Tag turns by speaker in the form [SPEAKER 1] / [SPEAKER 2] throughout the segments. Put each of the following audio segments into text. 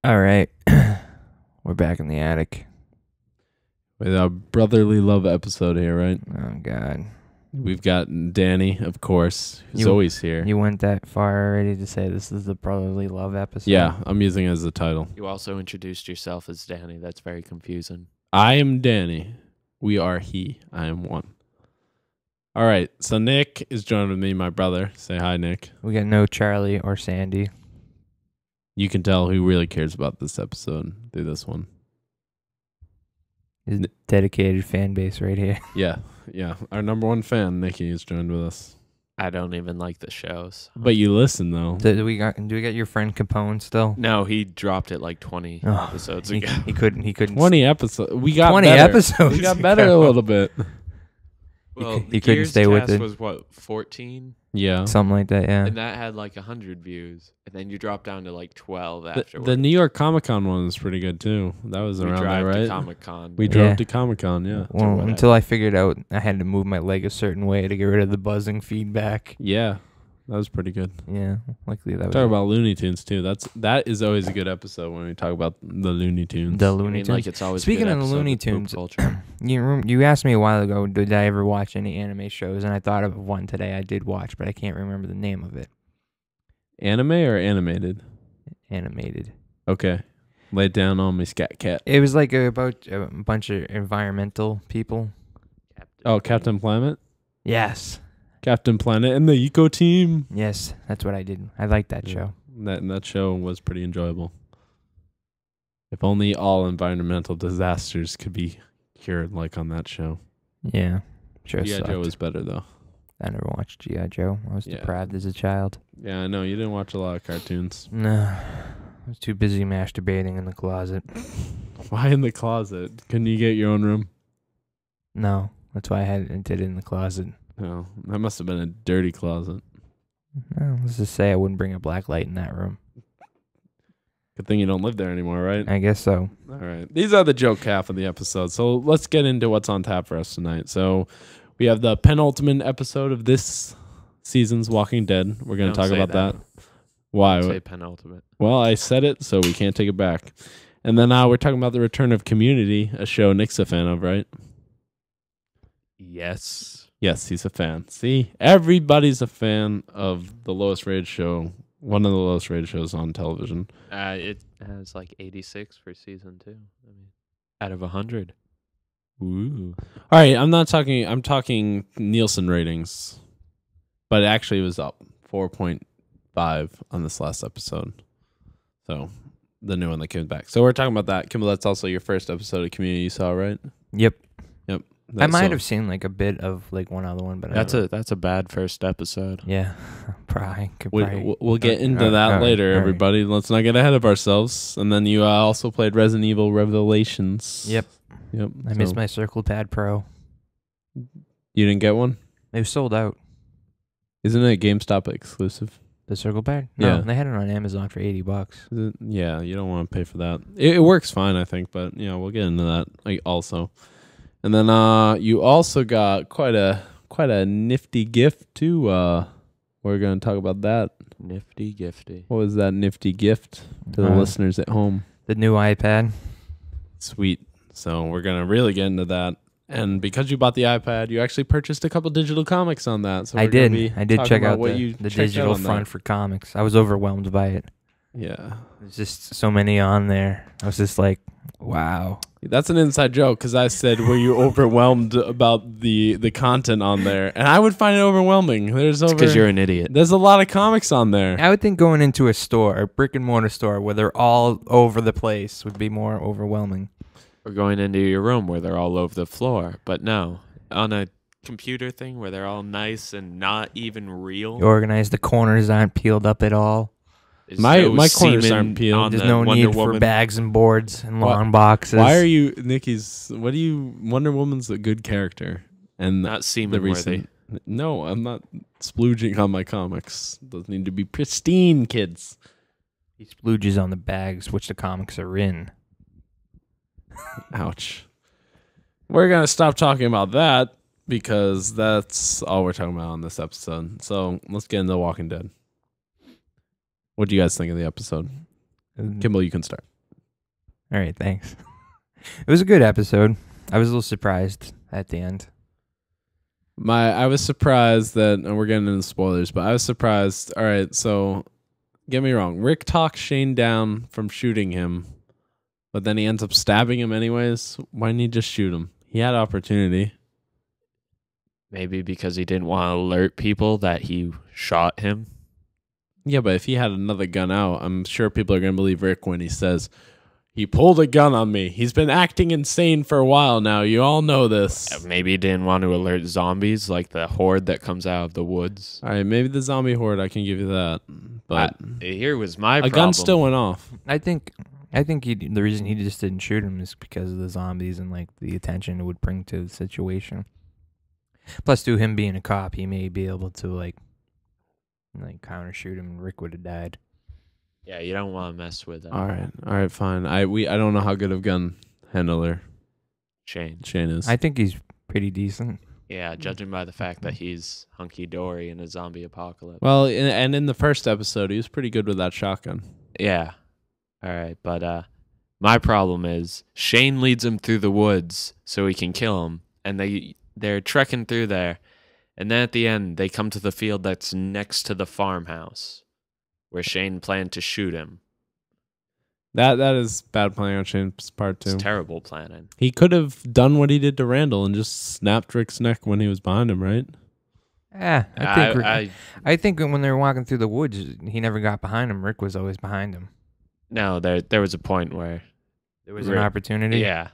[SPEAKER 1] All right. We're back in the attic.
[SPEAKER 2] With our brotherly love episode here, right?
[SPEAKER 1] Oh, God.
[SPEAKER 2] We've got Danny, of course, who's
[SPEAKER 1] You-
[SPEAKER 2] always here.
[SPEAKER 1] You went that far already to say this is the brotherly love episode?
[SPEAKER 2] Yeah, I'm using it as the title.
[SPEAKER 3] You also introduced yourself as Danny. That's very confusing.
[SPEAKER 2] I am Danny. We are he. I am one. All right, so Nick is joined with me, my brother. Say hi, Nick.
[SPEAKER 1] We got no Charlie or Sandy.
[SPEAKER 2] You can tell who really cares about this episode through this one.
[SPEAKER 1] His dedicated fan base right here.
[SPEAKER 2] Yeah. Our number one fan, Nikki, is joined with us.
[SPEAKER 3] I don't even like the shows.
[SPEAKER 2] But you listen, though.
[SPEAKER 1] Do we got your friend Capone still?
[SPEAKER 3] No, he dropped it like 20
[SPEAKER 1] Oh,
[SPEAKER 3] episodes
[SPEAKER 1] He,
[SPEAKER 3] ago.
[SPEAKER 1] he couldn't
[SPEAKER 2] 20 episodes. We got
[SPEAKER 1] 20
[SPEAKER 2] better.
[SPEAKER 1] episodes
[SPEAKER 2] We got better a
[SPEAKER 1] ago.
[SPEAKER 2] little bit.
[SPEAKER 3] Well,
[SPEAKER 1] he couldn't
[SPEAKER 3] Gears
[SPEAKER 1] stay with
[SPEAKER 3] cast
[SPEAKER 1] it.
[SPEAKER 3] was what, 14?
[SPEAKER 2] Yeah.
[SPEAKER 1] Something like that, yeah.
[SPEAKER 3] And that had like 100 views. And then you dropped down to like 12
[SPEAKER 2] The
[SPEAKER 3] afterwards.
[SPEAKER 2] New York Comic Con one was pretty good, too. That was
[SPEAKER 3] we
[SPEAKER 2] around
[SPEAKER 3] drive
[SPEAKER 2] there,
[SPEAKER 3] to
[SPEAKER 2] right?
[SPEAKER 3] Comic-Con.
[SPEAKER 2] We
[SPEAKER 1] Yeah.
[SPEAKER 2] drove to Comic Con, yeah.
[SPEAKER 1] Well,
[SPEAKER 3] whatever.
[SPEAKER 1] until I figured out I had to move my leg a certain way to get rid of the buzzing feedback.
[SPEAKER 2] Yeah, that was pretty good.
[SPEAKER 1] Yeah, luckily that was
[SPEAKER 2] Talk about Looney Tunes too. That is always a good episode when we talk about the Looney Tunes.
[SPEAKER 1] the
[SPEAKER 3] I
[SPEAKER 1] Looney
[SPEAKER 3] mean,
[SPEAKER 1] Tunes.
[SPEAKER 3] like it's always a
[SPEAKER 1] Speaking
[SPEAKER 3] good
[SPEAKER 1] of the
[SPEAKER 3] episode
[SPEAKER 1] Looney
[SPEAKER 3] with poop
[SPEAKER 1] Tunes,
[SPEAKER 3] culture.
[SPEAKER 1] You asked me a while ago, did I ever watch any anime shows? And I thought of one today I did watch, but I can't remember the name of it.
[SPEAKER 2] Anime or animated?
[SPEAKER 1] Animated.
[SPEAKER 2] Okay, lay it down on me, Scat Cat.
[SPEAKER 1] It was like about a bunch of environmental people.
[SPEAKER 2] Oh, Captain Planet,
[SPEAKER 1] Yes.
[SPEAKER 2] Captain Planet, and the Eco Team.
[SPEAKER 1] Yes, that's what I did. I liked that show.
[SPEAKER 2] That show was pretty enjoyable. If only all environmental disasters could be cured like on that show.
[SPEAKER 1] Yeah. Sure
[SPEAKER 2] G.I.
[SPEAKER 1] sucked.
[SPEAKER 2] Joe was better though.
[SPEAKER 1] I never watched G.I. Joe. I was
[SPEAKER 2] Yeah.
[SPEAKER 1] deprived as a child.
[SPEAKER 2] Yeah, I know you didn't watch a lot of cartoons.
[SPEAKER 1] No. I was too busy masturbating in the closet.
[SPEAKER 2] Why in the closet? Couldn't you get your own room?
[SPEAKER 1] No. That's why I did it in the closet.
[SPEAKER 2] No, that must have been a dirty closet.
[SPEAKER 1] Well, let's just say I wouldn't bring a black light in that room.
[SPEAKER 2] Good thing you don't live there anymore, right?
[SPEAKER 1] I guess so.
[SPEAKER 2] All right. These are the joke half of the episode. So let's get into what's on tap for us tonight. So we have the penultimate episode of this season's Walking Dead. We're going to
[SPEAKER 3] Don't
[SPEAKER 2] talk
[SPEAKER 3] say
[SPEAKER 2] about that. Why?
[SPEAKER 3] Say penultimate.
[SPEAKER 2] Well, I said it, so we can't take it back. And then we're talking about the return of Community, a show Nick's a fan of, right?
[SPEAKER 3] Yes.
[SPEAKER 2] Yes, he's a fan. See, everybody's a fan of the lowest rated show, one of the lowest rated shows on television.
[SPEAKER 3] It has like 86 for season 2. I mean, out of 100.
[SPEAKER 2] Ooh. All right, I'm talking Nielsen ratings. But it actually was up 4.5 on this last episode. So, the new one that came back. So, we're talking about that. Kimball, that's also your first episode of Community you saw, right?
[SPEAKER 1] Yep. I might
[SPEAKER 2] So-
[SPEAKER 1] have seen like a bit of like one other one, but
[SPEAKER 3] That's a bad first episode.
[SPEAKER 1] yeah. Probably. Could probably.
[SPEAKER 2] We'll get into that later, everybody. Let's not get ahead of ourselves. And then you also played Resident Evil Revelations.
[SPEAKER 1] Yep.
[SPEAKER 2] Yep.
[SPEAKER 1] I missed my Circle Pad Pro.
[SPEAKER 2] You didn't get one?
[SPEAKER 1] It was sold out.
[SPEAKER 2] Isn't it a GameStop exclusive?
[SPEAKER 1] The Circle Pad? No,
[SPEAKER 2] Yeah.
[SPEAKER 1] they had it on Amazon for $80.
[SPEAKER 2] Is it? Yeah, you don't want to pay for that. It works fine, I think, but we'll get into that also. And then you also got quite a nifty gift too. We're going to talk about that.
[SPEAKER 3] Nifty gifty.
[SPEAKER 2] What was that nifty gift to the listeners at home?
[SPEAKER 1] The new iPad.
[SPEAKER 2] Sweet. So we're going to really get into that. And because you bought the iPad, you actually purchased a couple digital comics on that. So
[SPEAKER 1] I
[SPEAKER 2] we're gonna
[SPEAKER 1] did.
[SPEAKER 2] be
[SPEAKER 1] I did
[SPEAKER 2] talking
[SPEAKER 1] check
[SPEAKER 2] about
[SPEAKER 1] out
[SPEAKER 2] what you
[SPEAKER 1] the
[SPEAKER 2] checked out
[SPEAKER 1] digital
[SPEAKER 2] on
[SPEAKER 1] front
[SPEAKER 2] that.
[SPEAKER 1] for comics. I was overwhelmed by it.
[SPEAKER 2] Yeah.
[SPEAKER 1] There's just so many on there. I was just like, wow.
[SPEAKER 2] That's an inside joke because I said, were you overwhelmed about the content on there? And I would find it overwhelming.
[SPEAKER 3] It's because you're an idiot.
[SPEAKER 2] There's a lot of comics on there.
[SPEAKER 1] I would think going into a store, a brick and mortar store, where they're all over the place would be more overwhelming.
[SPEAKER 3] Or going into your room where they're all over the floor. But no, on a computer thing where they're all nice and not even real.
[SPEAKER 1] You organize, the corners aren't peeled up at all.
[SPEAKER 3] There's
[SPEAKER 2] My
[SPEAKER 3] no
[SPEAKER 2] corners
[SPEAKER 3] semen
[SPEAKER 2] aren't peeled.
[SPEAKER 3] on
[SPEAKER 1] There's
[SPEAKER 3] the
[SPEAKER 1] no
[SPEAKER 3] Wonder
[SPEAKER 1] need for
[SPEAKER 3] Woman.
[SPEAKER 1] bags and boards and
[SPEAKER 2] Why-
[SPEAKER 1] long boxes.
[SPEAKER 2] Why are you, Nikki's, Wonder Woman's a good character. And
[SPEAKER 3] Not
[SPEAKER 2] the
[SPEAKER 3] semen worthy.
[SPEAKER 2] recent, no, I'm not splooging on my comics. Those need to be pristine, kids.
[SPEAKER 1] He splooges on the bags, which the comics are in.
[SPEAKER 2] Ouch. We're going to stop talking about that because that's all we're talking about on this episode. So let's get into Walking Dead. What do you guys think of the episode? Kimball, you can start.
[SPEAKER 1] All right, thanks. It was a good episode. I was a little surprised at the end.
[SPEAKER 2] I was surprised that, and we're getting into spoilers, but I was surprised. All right, so get me wrong. Rick talks Shane down from shooting him, but then he ends up stabbing him anyways. Why didn't he just shoot him? He had opportunity.
[SPEAKER 3] Maybe because he didn't want to alert people that he shot him.
[SPEAKER 2] Yeah, but if he had another gun out, I'm sure people are going to believe Rick when he says, he pulled a gun on me. He's been acting insane for a while now. You all know this.
[SPEAKER 3] Maybe he didn't want to alert zombies like the horde that comes out of the woods.
[SPEAKER 2] All right, maybe the zombie horde, I can give you that. But
[SPEAKER 3] Here was my
[SPEAKER 2] a
[SPEAKER 3] problem.
[SPEAKER 2] gun still went off.
[SPEAKER 1] I think the reason he just didn't shoot him is because of the zombies and like the attention it would bring to the situation. Plus, to him being a cop, he may be able to like counter shoot him, and Rick would have died.
[SPEAKER 3] Yeah, you don't want to mess with
[SPEAKER 2] All right, fine. I don't know how good of gun handler
[SPEAKER 3] Shane.
[SPEAKER 2] Shane is.
[SPEAKER 1] I think he's pretty decent.
[SPEAKER 3] Yeah, judging by the fact that he's hunky-dory in a zombie apocalypse.
[SPEAKER 2] Well, and in the first episode, he was pretty good with that shotgun.
[SPEAKER 3] Yeah. All right, but my problem is Shane leads him through the woods so he can kill him, and they're trekking through there, and then at the end they come to the field that's next to the farmhouse where Shane planned to shoot him.
[SPEAKER 2] That is bad planning on Shane's part too.
[SPEAKER 3] It's terrible planning.
[SPEAKER 2] He could have done what he did to Randall and just snapped Rick's neck when he was behind him, right?
[SPEAKER 1] Yeah, I think when they were walking through the woods, he never got behind him. Rick was always behind him.
[SPEAKER 3] No, there was a point where
[SPEAKER 1] There was an opportunity.
[SPEAKER 3] Yeah.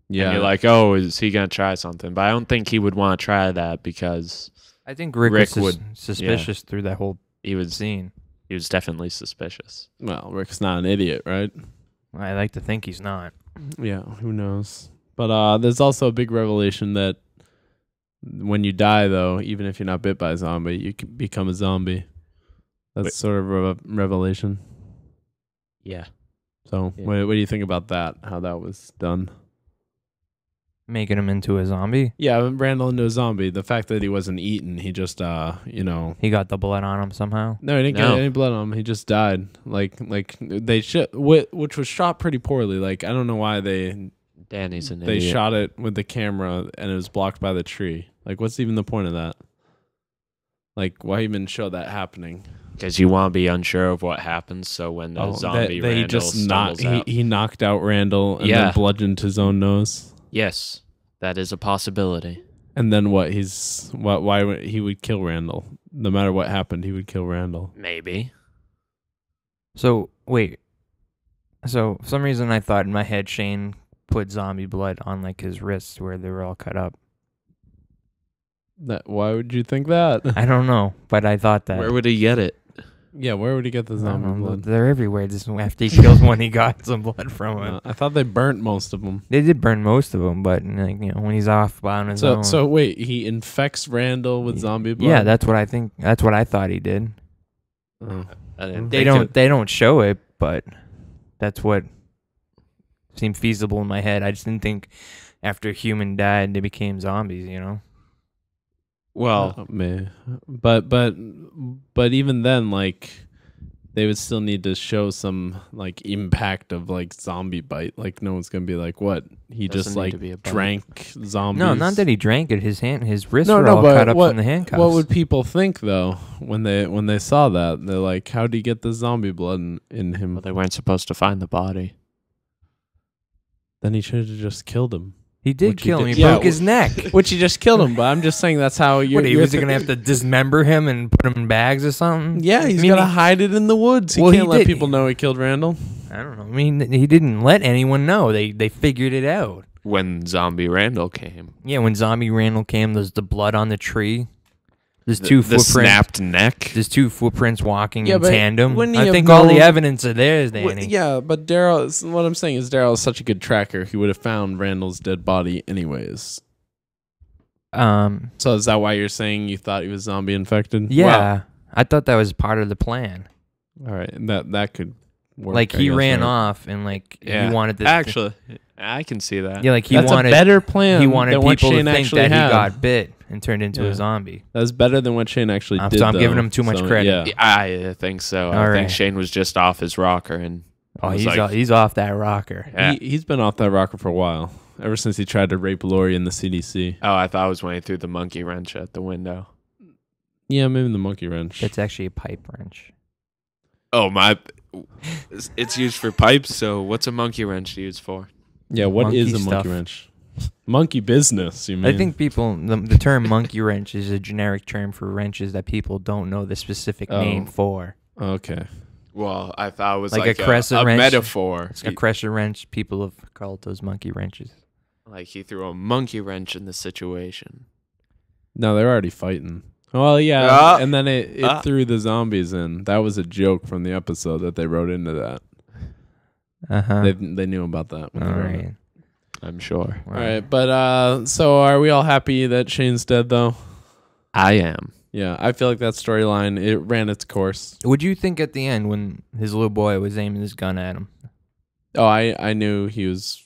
[SPEAKER 2] Yeah.
[SPEAKER 3] And you're like, oh, is he going to try something? But I don't think he would want to try that because
[SPEAKER 1] I think Rick was suspicious through that whole scene.
[SPEAKER 3] He was definitely suspicious.
[SPEAKER 2] Well, Rick's not an idiot, right?
[SPEAKER 1] I like to think he's not.
[SPEAKER 2] Yeah, who knows? But there's also a big revelation that when you die, though, even if you're not bit by a zombie, you can become a zombie. That's sort of a revelation.
[SPEAKER 3] Yeah.
[SPEAKER 2] So
[SPEAKER 3] Yeah.
[SPEAKER 2] What do you think about that, how that was done?
[SPEAKER 1] Making him into a zombie.
[SPEAKER 2] Yeah, Randall into a zombie. The fact that he wasn't eaten, he just,
[SPEAKER 1] He got the blood on him somehow.
[SPEAKER 2] No, he didn't get any blood on him. He just died. Like they which was shot pretty poorly. Like, I don't know why
[SPEAKER 3] Danny's an
[SPEAKER 2] they
[SPEAKER 3] idiot.
[SPEAKER 2] shot it with the camera and it was blocked by the tree. Like, what's even the point of that? Like, why even show that happening?
[SPEAKER 3] Because you want to be unsure of what happens, so when the zombie
[SPEAKER 2] he
[SPEAKER 3] Randall
[SPEAKER 2] just
[SPEAKER 3] stumbles out.
[SPEAKER 2] he knocked out Randall and then bludgeoned his own nose.
[SPEAKER 3] Yes, that is a possibility.
[SPEAKER 2] And then what? Why he would kill Randall? No matter what happened, he would kill Randall.
[SPEAKER 3] Maybe.
[SPEAKER 1] So wait. So for some reason I thought in my head Shane put zombie blood on like his wrists where they were all cut up.
[SPEAKER 2] Why would you think that?
[SPEAKER 1] I don't know, but I thought that.
[SPEAKER 3] Where would he get it?
[SPEAKER 2] Yeah, where would he get the
[SPEAKER 1] I
[SPEAKER 2] zombie
[SPEAKER 1] don't know,
[SPEAKER 2] blood?
[SPEAKER 1] they're everywhere. Just after he kills one, he got some blood from him.
[SPEAKER 2] I thought they burnt most of them.
[SPEAKER 1] They did burn most of them, but when he's off on his own.
[SPEAKER 2] So wait, he infects Randall with zombie blood?
[SPEAKER 1] Yeah, that's what I think. That's what I thought he did.
[SPEAKER 2] Oh.
[SPEAKER 3] I didn't
[SPEAKER 1] They don't show it, but that's what seemed feasible in my head. I just didn't think after a human died they became zombies.
[SPEAKER 3] Well,
[SPEAKER 2] man. But even then, like, they would still need to show some like impact of like zombie bite. Like, no one's gonna be like, what? He
[SPEAKER 3] Doesn't
[SPEAKER 2] just
[SPEAKER 3] need
[SPEAKER 2] like
[SPEAKER 3] to be a bite.
[SPEAKER 2] drank zombies.
[SPEAKER 1] No, not that he drank it. His wrists were all cut up from the handcuffs.
[SPEAKER 2] What would people think though when they saw that? They're like, how'd he get the zombie blood in him?
[SPEAKER 3] well, they weren't supposed to find the body.
[SPEAKER 2] Then he should have just killed him.
[SPEAKER 1] He did
[SPEAKER 2] Which he
[SPEAKER 1] kill him.
[SPEAKER 2] did-
[SPEAKER 1] He
[SPEAKER 2] yeah,
[SPEAKER 1] broke his neck.
[SPEAKER 2] Which he just killed him. But I'm just saying that's how you're.
[SPEAKER 1] What,
[SPEAKER 2] you're
[SPEAKER 1] was he going to have to dismember him and put him in bags or something?
[SPEAKER 2] Yeah, he's
[SPEAKER 1] I mean,
[SPEAKER 2] got to hide it in the woods. He
[SPEAKER 1] Well, he
[SPEAKER 2] can't let
[SPEAKER 1] did.
[SPEAKER 2] people know he killed Randall.
[SPEAKER 1] I don't know. I mean, he didn't let anyone know. They figured it out.
[SPEAKER 3] When zombie Randall came.
[SPEAKER 1] Yeah, when zombie Randall came, there's the blood on the tree. There's
[SPEAKER 3] The
[SPEAKER 1] two footprints.
[SPEAKER 3] snapped neck.
[SPEAKER 1] There's two footprints walking
[SPEAKER 2] Yeah,
[SPEAKER 1] in
[SPEAKER 2] but
[SPEAKER 1] tandem.
[SPEAKER 2] wouldn't he
[SPEAKER 1] I
[SPEAKER 2] have
[SPEAKER 1] think all the
[SPEAKER 2] known-
[SPEAKER 1] evidence are there, Danny.
[SPEAKER 2] Yeah, but Daryl. What I'm saying is Daryl is such a good tracker. He would have found Randall's dead body anyways. So is that why you're saying you thought he was zombie infected?
[SPEAKER 1] Yeah, I thought that was part of the plan.
[SPEAKER 2] Wow. All right, that could work.
[SPEAKER 1] Like
[SPEAKER 2] I
[SPEAKER 1] he
[SPEAKER 2] guess,
[SPEAKER 1] ran
[SPEAKER 2] right?
[SPEAKER 1] off and like
[SPEAKER 3] Yeah.
[SPEAKER 1] he wanted this.
[SPEAKER 3] Actually, I can see that.
[SPEAKER 1] Yeah, like he
[SPEAKER 2] That's
[SPEAKER 1] wanted
[SPEAKER 2] a better plan.
[SPEAKER 1] he wanted
[SPEAKER 2] than what
[SPEAKER 1] people to
[SPEAKER 2] Shane
[SPEAKER 1] think
[SPEAKER 2] actually
[SPEAKER 1] that
[SPEAKER 2] had.
[SPEAKER 1] he got bit and turned into
[SPEAKER 2] Yeah.
[SPEAKER 1] a zombie.
[SPEAKER 2] That's better than what Shane actually did.
[SPEAKER 1] So I'm giving
[SPEAKER 2] though.
[SPEAKER 1] him too much
[SPEAKER 2] So,
[SPEAKER 1] credit.
[SPEAKER 2] Yeah.
[SPEAKER 3] I think so.
[SPEAKER 1] All
[SPEAKER 3] I
[SPEAKER 1] right.
[SPEAKER 3] think Shane was just off his rocker and
[SPEAKER 1] Oh,
[SPEAKER 3] was
[SPEAKER 1] he's off that rocker.
[SPEAKER 3] Yeah.
[SPEAKER 2] He's been off that rocker for a while. Ever since he tried to rape Lori in the CDC.
[SPEAKER 3] Oh, I thought it was when he threw the monkey wrench at the window.
[SPEAKER 2] Yeah, maybe the monkey wrench.
[SPEAKER 1] It's actually a pipe wrench.
[SPEAKER 3] Oh, my. It's used for pipes, so what's a monkey wrench used for?
[SPEAKER 2] Yeah, what is
[SPEAKER 1] Monkey
[SPEAKER 2] a monkey
[SPEAKER 1] stuff.
[SPEAKER 2] wrench? Monkey business, you mean?
[SPEAKER 1] I think people the term monkey wrench is a generic term for wrenches that people don't know the specific name for.
[SPEAKER 2] Okay.
[SPEAKER 3] Well, I thought it was
[SPEAKER 1] Like
[SPEAKER 3] like,
[SPEAKER 1] a crescent wrench.
[SPEAKER 3] metaphor.
[SPEAKER 1] It's a crescent wrench. People have called those monkey wrenches.
[SPEAKER 3] Like he threw a monkey wrench in the situation.
[SPEAKER 2] No, they're already fighting. Well, yeah,
[SPEAKER 3] Ah.
[SPEAKER 2] and then it threw the zombies in. That was a joke from the episode that they wrote into that. They knew about that. When
[SPEAKER 1] All
[SPEAKER 2] they wrote it.
[SPEAKER 1] right.
[SPEAKER 3] I'm sure.
[SPEAKER 2] All right, but so are we all happy that Shane's dead though?
[SPEAKER 3] I am.
[SPEAKER 2] Yeah, I feel like that storyline it ran its course.
[SPEAKER 1] What'd you think at the end when his little boy was aiming his gun at him?
[SPEAKER 2] Oh, I knew he was.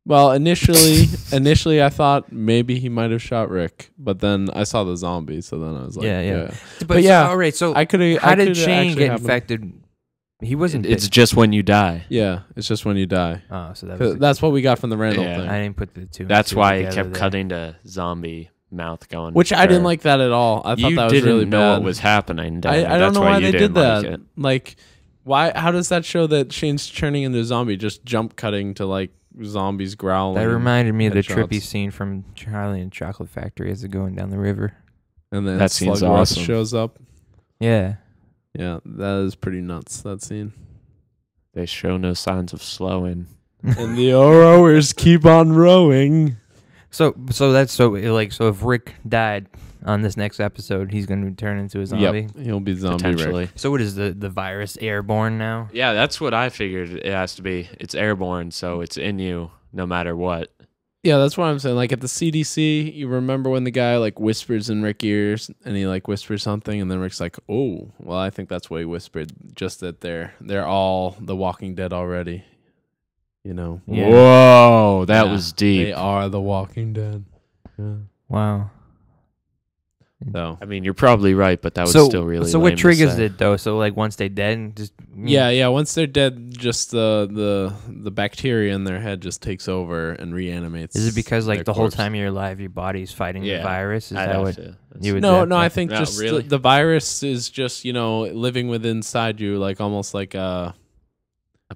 [SPEAKER 2] Well, initially I thought maybe he might have shot Rick, but then I saw the zombie, so then I was like,
[SPEAKER 1] Yeah.
[SPEAKER 2] But yeah,
[SPEAKER 1] all right. So
[SPEAKER 2] I could.
[SPEAKER 1] how did Shane get infected? He wasn't.
[SPEAKER 3] It's just when you die.
[SPEAKER 2] Yeah, it's just when you die.
[SPEAKER 1] Oh, so that
[SPEAKER 2] 'Cause
[SPEAKER 1] was.
[SPEAKER 2] that's what we got from the Randall
[SPEAKER 3] Yeah.
[SPEAKER 2] thing.
[SPEAKER 1] I didn't put the two. and
[SPEAKER 3] That's
[SPEAKER 1] two
[SPEAKER 3] why it
[SPEAKER 1] together
[SPEAKER 3] kept
[SPEAKER 1] there.
[SPEAKER 3] cutting to zombie mouth going.
[SPEAKER 2] Which I didn't
[SPEAKER 3] for-
[SPEAKER 2] like that at all. I thought
[SPEAKER 3] You
[SPEAKER 2] that was
[SPEAKER 3] didn't
[SPEAKER 2] really
[SPEAKER 3] know
[SPEAKER 2] bad.
[SPEAKER 3] what was happening.
[SPEAKER 2] I
[SPEAKER 3] Danny.
[SPEAKER 2] don't
[SPEAKER 3] That's
[SPEAKER 2] know
[SPEAKER 3] why
[SPEAKER 2] why
[SPEAKER 3] you
[SPEAKER 2] they did
[SPEAKER 3] didn't
[SPEAKER 2] that.
[SPEAKER 3] like it.
[SPEAKER 2] Like, why? How does that show that Shane's turning into a zombie? Just jump cutting to like zombies growling.
[SPEAKER 1] That reminded me of the
[SPEAKER 2] headshots.
[SPEAKER 1] trippy scene from Charlie and the Chocolate Factory as they're going down the river.
[SPEAKER 2] And then
[SPEAKER 3] That scene's
[SPEAKER 2] Slug Rush
[SPEAKER 3] awesome.
[SPEAKER 2] shows up.
[SPEAKER 1] Yeah.
[SPEAKER 2] Yeah, that is pretty nuts. That scene.
[SPEAKER 3] They show no signs of slowing.
[SPEAKER 2] And the rowers keep on rowing.
[SPEAKER 1] So if Rick died on this next episode, he's going to turn into a zombie.
[SPEAKER 2] Yep, he'll be zombie Rick.
[SPEAKER 3] Potentially.
[SPEAKER 1] So what is the virus airborne now?
[SPEAKER 3] Yeah, that's what I figured it has to be. It's airborne, so it's in you no matter what.
[SPEAKER 2] Yeah, that's what I'm saying. Like at the CDC, you remember when the guy like whispers in Rick's ears and he like whispers something and then Rick's like, "Oh, well, I think that's what he whispered. Just that they're all the Walking Dead already." You know.
[SPEAKER 1] Yeah.
[SPEAKER 3] Whoa, that
[SPEAKER 2] Yeah,
[SPEAKER 3] was deep.
[SPEAKER 2] They are the Walking Dead. Yeah.
[SPEAKER 1] Wow.
[SPEAKER 2] So
[SPEAKER 3] I mean, you're probably right, but that was
[SPEAKER 1] So
[SPEAKER 3] still really.
[SPEAKER 1] so
[SPEAKER 3] lame
[SPEAKER 1] what
[SPEAKER 3] to
[SPEAKER 1] triggers
[SPEAKER 3] say.
[SPEAKER 1] it though? So like once they dead, just
[SPEAKER 2] yeah. Once they're dead, just the bacteria in their head just takes over and reanimates.
[SPEAKER 1] Is it because like
[SPEAKER 2] their
[SPEAKER 1] the whole
[SPEAKER 2] corpse.
[SPEAKER 1] time you're alive, your body's fighting the
[SPEAKER 3] Yeah,
[SPEAKER 1] virus? Is
[SPEAKER 3] I'd
[SPEAKER 1] that
[SPEAKER 3] have
[SPEAKER 1] what
[SPEAKER 3] to.
[SPEAKER 1] you would?
[SPEAKER 2] No,
[SPEAKER 1] do?
[SPEAKER 2] I think
[SPEAKER 3] No,
[SPEAKER 2] just
[SPEAKER 3] really?
[SPEAKER 2] the virus is just living within inside you, like almost like a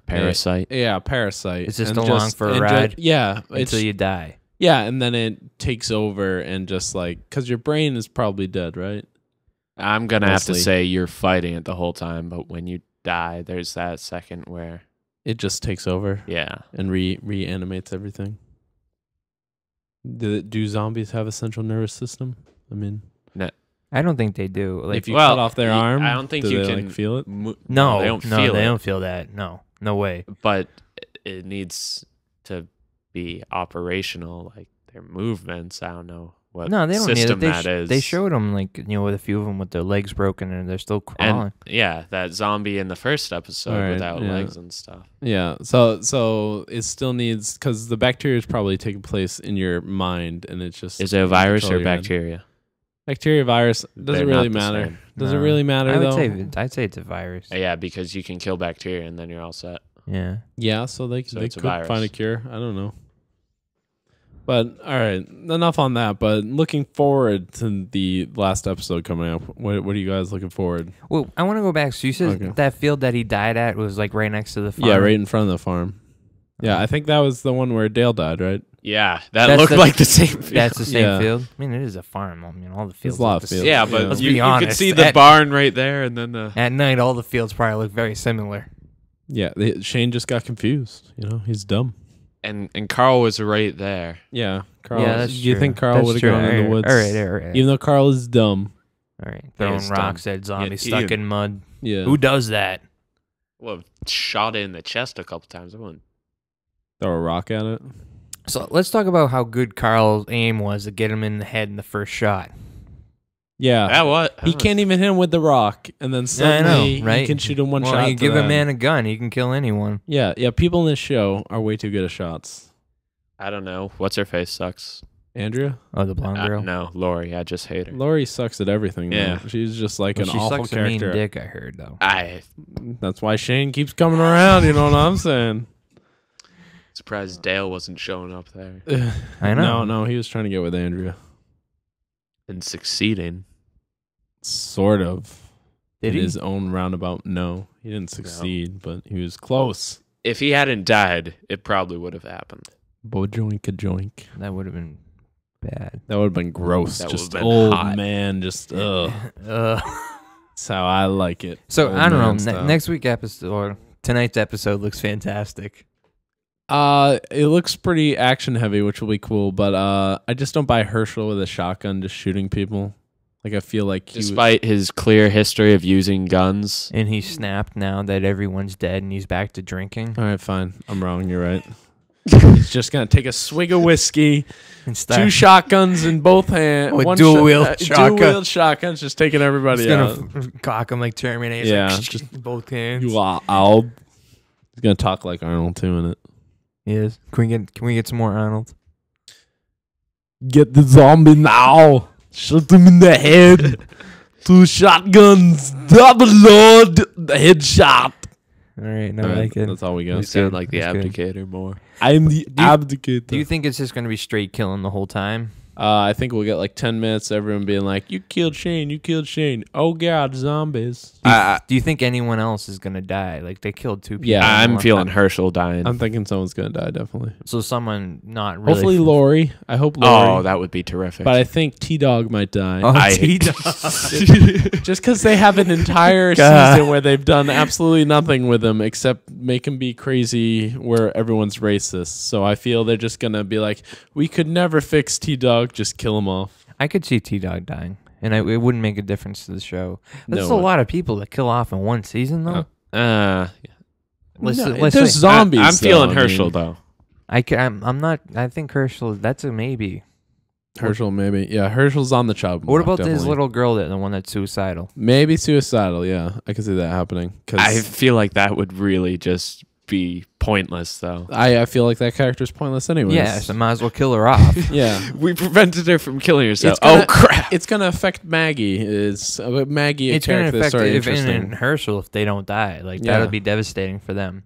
[SPEAKER 3] Parasite.
[SPEAKER 2] a parasite.
[SPEAKER 1] It's just
[SPEAKER 2] And
[SPEAKER 1] along for a
[SPEAKER 2] and
[SPEAKER 1] ride
[SPEAKER 2] yeah, it's
[SPEAKER 1] until you die.
[SPEAKER 2] yeah, and then it takes over and just like because your brain is probably dead, right?
[SPEAKER 3] I'm gonna have to
[SPEAKER 2] Mostly.
[SPEAKER 3] say you're fighting it the whole time, but when you die, there's that second where,
[SPEAKER 2] It just takes over
[SPEAKER 3] yeah,
[SPEAKER 2] and reanimates everything. Do zombies have a central nervous system? I mean,
[SPEAKER 1] I don't think they do. Like
[SPEAKER 2] if you
[SPEAKER 3] well,
[SPEAKER 2] cut off their
[SPEAKER 3] y-
[SPEAKER 2] arm,
[SPEAKER 3] I don't think
[SPEAKER 2] do
[SPEAKER 3] you
[SPEAKER 2] they,
[SPEAKER 3] can
[SPEAKER 2] like, feel it.
[SPEAKER 1] no,
[SPEAKER 3] they don't feel
[SPEAKER 1] they
[SPEAKER 3] it,
[SPEAKER 1] don't feel that. No way.
[SPEAKER 3] but it needs to be operational, like their movements. I don't know what
[SPEAKER 1] No, they don't need it.
[SPEAKER 3] system
[SPEAKER 1] They,
[SPEAKER 3] that is.
[SPEAKER 1] they showed them like with a few of them with their legs broken and they're still crawling.
[SPEAKER 3] and yeah, that zombie in the first episode
[SPEAKER 2] Alright,
[SPEAKER 3] without
[SPEAKER 2] yeah.
[SPEAKER 3] legs and stuff.
[SPEAKER 2] Yeah, so it still needs because the bacteria is probably taking place in your mind, and it's just
[SPEAKER 3] Is it a virus
[SPEAKER 2] control
[SPEAKER 3] or
[SPEAKER 2] your head.
[SPEAKER 3] bacteria?
[SPEAKER 2] Bacteria, virus doesn't
[SPEAKER 3] They're
[SPEAKER 2] really
[SPEAKER 3] not the
[SPEAKER 2] matter.
[SPEAKER 3] same.
[SPEAKER 2] Does it
[SPEAKER 1] No.
[SPEAKER 2] really matter
[SPEAKER 1] I would
[SPEAKER 2] though?
[SPEAKER 1] I'd say it's a virus.
[SPEAKER 3] Yeah, because you can kill bacteria and then you're all set.
[SPEAKER 1] Yeah.
[SPEAKER 2] Yeah, so they
[SPEAKER 3] So
[SPEAKER 2] they
[SPEAKER 3] it's a
[SPEAKER 2] could
[SPEAKER 3] virus.
[SPEAKER 2] find a cure. I don't know. But all right, enough on that. But looking forward to the last episode coming up. What are you guys looking forward?
[SPEAKER 1] Well, I want to go back. So you said
[SPEAKER 2] Okay.
[SPEAKER 1] that field that he died at was like right next to the farm.
[SPEAKER 2] Yeah, right in front of the farm. Yeah, I think that was the one where Dale died, right?
[SPEAKER 3] Yeah, that
[SPEAKER 1] That's
[SPEAKER 3] looked
[SPEAKER 1] the-
[SPEAKER 3] like the same. Field.
[SPEAKER 1] That's the same
[SPEAKER 2] Yeah.
[SPEAKER 1] field. I mean, it is a farm. I mean, all the fields.
[SPEAKER 2] a lot
[SPEAKER 1] look
[SPEAKER 2] of
[SPEAKER 1] the
[SPEAKER 2] fields.
[SPEAKER 1] same.
[SPEAKER 3] Yeah, but
[SPEAKER 2] Let's
[SPEAKER 3] you,
[SPEAKER 1] be
[SPEAKER 3] you could
[SPEAKER 1] honest,
[SPEAKER 3] see the
[SPEAKER 1] at-
[SPEAKER 3] barn right there, and then the.
[SPEAKER 1] At night, all the fields probably look very similar.
[SPEAKER 2] Yeah, Shane just got confused. He's dumb.
[SPEAKER 3] And Carl was right there.
[SPEAKER 2] Yeah, Carl.
[SPEAKER 1] Yeah, that's
[SPEAKER 2] you
[SPEAKER 1] true.
[SPEAKER 2] think Carl
[SPEAKER 1] That's
[SPEAKER 2] would have
[SPEAKER 1] true.
[SPEAKER 2] gone in the
[SPEAKER 1] Alright,
[SPEAKER 2] woods?
[SPEAKER 1] All right.
[SPEAKER 2] Even though Carl is dumb.
[SPEAKER 1] All right. Throwing
[SPEAKER 3] is
[SPEAKER 1] rocks
[SPEAKER 3] dumb.
[SPEAKER 1] at zombies
[SPEAKER 3] Yeah,
[SPEAKER 1] stuck in mud.
[SPEAKER 2] Yeah.
[SPEAKER 1] Who does that?
[SPEAKER 3] Well, shot it in the chest a couple times. I wouldn't.
[SPEAKER 2] Throw a rock at it.
[SPEAKER 1] So let's talk about how good Carl's aim was to get him in the head in the first shot.
[SPEAKER 2] Yeah.
[SPEAKER 3] Yeah, what?
[SPEAKER 2] He can't even hit him with the rock, and then
[SPEAKER 1] Yeah, I know,
[SPEAKER 2] suddenly
[SPEAKER 1] right?
[SPEAKER 2] he can shoot him one
[SPEAKER 1] Well,
[SPEAKER 2] shot.
[SPEAKER 1] you
[SPEAKER 2] to
[SPEAKER 1] give a
[SPEAKER 2] that.
[SPEAKER 1] man a gun, he can kill anyone.
[SPEAKER 2] Yeah. People in this show are way too good at shots.
[SPEAKER 3] I don't know. What's her face sucks.
[SPEAKER 2] Andrea?
[SPEAKER 1] Oh, the blonde girl.
[SPEAKER 3] No, Lori. I just hate her.
[SPEAKER 2] Lori sucks at everything.
[SPEAKER 3] Yeah.
[SPEAKER 2] Though. She's just like
[SPEAKER 1] Well,
[SPEAKER 2] an
[SPEAKER 1] she
[SPEAKER 2] awful
[SPEAKER 1] sucks a mean
[SPEAKER 2] character.
[SPEAKER 1] dick. I heard though.
[SPEAKER 2] That's why Shane keeps coming around. You know what I'm saying?
[SPEAKER 3] Surprised Dale wasn't showing up there
[SPEAKER 1] I know.
[SPEAKER 2] No, he was trying to get with Andrea.
[SPEAKER 3] and succeeding.
[SPEAKER 2] Sort of.
[SPEAKER 1] Did
[SPEAKER 2] in
[SPEAKER 1] he?
[SPEAKER 2] his own roundabout. No, he didn't succeed, but he was close.
[SPEAKER 3] If he hadn't died, it probably would have happened.
[SPEAKER 2] Bojoink a joink.
[SPEAKER 1] That would have been bad.
[SPEAKER 2] That would have been gross.
[SPEAKER 3] That
[SPEAKER 2] Just
[SPEAKER 3] would've been
[SPEAKER 2] old
[SPEAKER 3] hot.
[SPEAKER 2] man. Just ugh.
[SPEAKER 1] Uh,
[SPEAKER 2] That's how I like it.
[SPEAKER 1] so
[SPEAKER 2] Old
[SPEAKER 1] I don't know.
[SPEAKER 2] man style.
[SPEAKER 1] Next week episode or tonight's episode looks fantastic.
[SPEAKER 2] It looks pretty action heavy, which will be cool. But I just don't buy Herschel with a shotgun just shooting people. Like I feel like
[SPEAKER 3] Despite his clear history of using guns,
[SPEAKER 1] And he snapped now that everyone's dead and he's back to drinking.
[SPEAKER 2] All right, fine. I'm wrong. You're right. He's just gonna take a swig of whiskey,
[SPEAKER 1] And
[SPEAKER 2] two shotguns in both hands,
[SPEAKER 1] With
[SPEAKER 2] one
[SPEAKER 1] dual-wield shotgun.
[SPEAKER 2] dual-wield shotguns, just taking everybody
[SPEAKER 1] He's
[SPEAKER 2] out.
[SPEAKER 1] gonna cock him like Terminator. He's
[SPEAKER 2] Yeah,
[SPEAKER 1] like,
[SPEAKER 2] just-
[SPEAKER 1] both hands.
[SPEAKER 2] You are out. He's gonna talk like Arnold too in it.
[SPEAKER 1] He is. Can we get some more Arnold?
[SPEAKER 2] Get the zombie now. Shoot him in the head. Two shotguns. Double load. The headshot.
[SPEAKER 1] All right, no,
[SPEAKER 2] All
[SPEAKER 1] I
[SPEAKER 2] right,
[SPEAKER 1] like it.
[SPEAKER 2] that's all we
[SPEAKER 3] you
[SPEAKER 2] got.
[SPEAKER 3] sound like the
[SPEAKER 1] That's good.
[SPEAKER 3] abdicator more.
[SPEAKER 2] I'm the
[SPEAKER 1] you-
[SPEAKER 2] abdicator.
[SPEAKER 1] Do you think it's just gonna be straight killing the whole time?
[SPEAKER 2] I think we'll get like 10 minutes. Everyone being like, "You killed Shane. You killed Shane." Oh God, zombies.
[SPEAKER 1] Do you think anyone else is gonna die? Like they killed two people.
[SPEAKER 2] Yeah,
[SPEAKER 3] I'm
[SPEAKER 1] More-
[SPEAKER 3] feeling Herschel dying.
[SPEAKER 2] I'm thinking someone's gonna die. Definitely.
[SPEAKER 1] So someone not really.
[SPEAKER 2] Hopefully Lori. I hope Lori.
[SPEAKER 3] Oh, that would be terrific.
[SPEAKER 2] But I think T Dog might die.
[SPEAKER 1] Oh,
[SPEAKER 3] I-
[SPEAKER 1] T-Dog.
[SPEAKER 2] Just because they have an entire
[SPEAKER 1] God.
[SPEAKER 2] season where they've done absolutely nothing with him except make him be crazy where everyone's racist. So I feel they're just going to be like, we could never fix T Dog, just kill him off.
[SPEAKER 1] I could see T-Dog dying, and it wouldn't make a difference to the show. There's
[SPEAKER 2] No.
[SPEAKER 1] a lot of people that kill off in one season, though. Let's
[SPEAKER 2] There's
[SPEAKER 1] say,
[SPEAKER 2] zombies.
[SPEAKER 3] I'm feeling
[SPEAKER 2] though, I
[SPEAKER 3] Herschel
[SPEAKER 2] mean.
[SPEAKER 3] though.
[SPEAKER 1] I'm not. I think Herschel. That's a maybe.
[SPEAKER 2] Herschel, maybe. Yeah, Herschel's on the chopping
[SPEAKER 1] What
[SPEAKER 2] block,
[SPEAKER 1] about this
[SPEAKER 2] definitely.
[SPEAKER 1] little girl, the one that's suicidal?
[SPEAKER 2] Maybe suicidal, yeah. I could see that happening.
[SPEAKER 3] I feel like that would really just be pointless, though.
[SPEAKER 2] I feel like that character's pointless anyways.
[SPEAKER 1] Yeah, so might as well kill her off.
[SPEAKER 2] Yeah.
[SPEAKER 3] We prevented her from killing herself.
[SPEAKER 2] It's gonna-
[SPEAKER 3] Oh crap!
[SPEAKER 2] It's going to affect Maggie. Maggie, a
[SPEAKER 1] It's going to
[SPEAKER 2] character that's
[SPEAKER 1] affect
[SPEAKER 2] very
[SPEAKER 1] if
[SPEAKER 2] interesting.
[SPEAKER 1] and Herschel if they don't die. Like
[SPEAKER 2] Yeah.
[SPEAKER 1] that'll be devastating for them.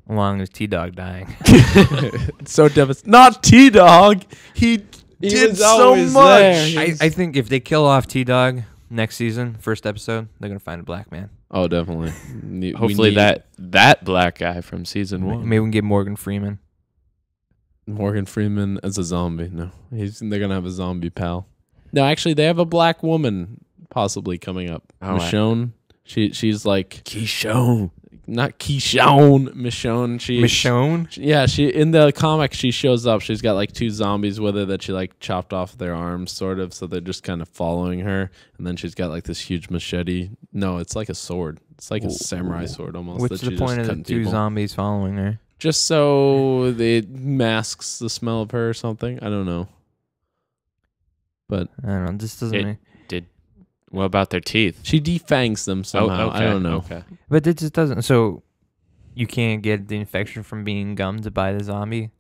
[SPEAKER 1] Along with T-Dog dying.
[SPEAKER 2] It's so devastating. Not T Dog. He did
[SPEAKER 3] was
[SPEAKER 2] so
[SPEAKER 3] always
[SPEAKER 2] much.
[SPEAKER 3] there.
[SPEAKER 1] I think if they kill off T-Dog next season, first episode, they're gonna find a black man.
[SPEAKER 2] Oh, definitely. We
[SPEAKER 3] Hopefully
[SPEAKER 2] need
[SPEAKER 3] that black guy from season one.
[SPEAKER 1] Maybe we can get Morgan Freeman.
[SPEAKER 2] Morgan Freeman as a zombie. No, they're gonna have a zombie pal. No, actually, they have a black woman possibly coming up.
[SPEAKER 3] Oh, I-
[SPEAKER 2] Michonne. She's like
[SPEAKER 3] Keyshawn.
[SPEAKER 2] not Keyshawn. Michonne.
[SPEAKER 1] Michonne?
[SPEAKER 2] Yeah, she in the comic she shows up. She's got like two zombies with her that she like chopped off their arms, sort of. So they're just kind of following her, and then she's got like this huge machete. No, it's like a sword. It's like a samurai sword almost.
[SPEAKER 1] What's
[SPEAKER 2] that
[SPEAKER 1] the
[SPEAKER 2] she
[SPEAKER 1] point
[SPEAKER 2] just
[SPEAKER 1] of the
[SPEAKER 2] cutting
[SPEAKER 1] two
[SPEAKER 2] people.
[SPEAKER 1] zombies following her?
[SPEAKER 2] Just so it masks the smell of her or something. I don't know. But
[SPEAKER 1] I don't know. This doesn't.
[SPEAKER 3] It- What about their teeth?
[SPEAKER 2] she defangs them somehow.
[SPEAKER 3] okay.
[SPEAKER 2] I don't know.
[SPEAKER 3] Okay.
[SPEAKER 1] But it just doesn't. So you can't get the infection from being gummed by the zombie.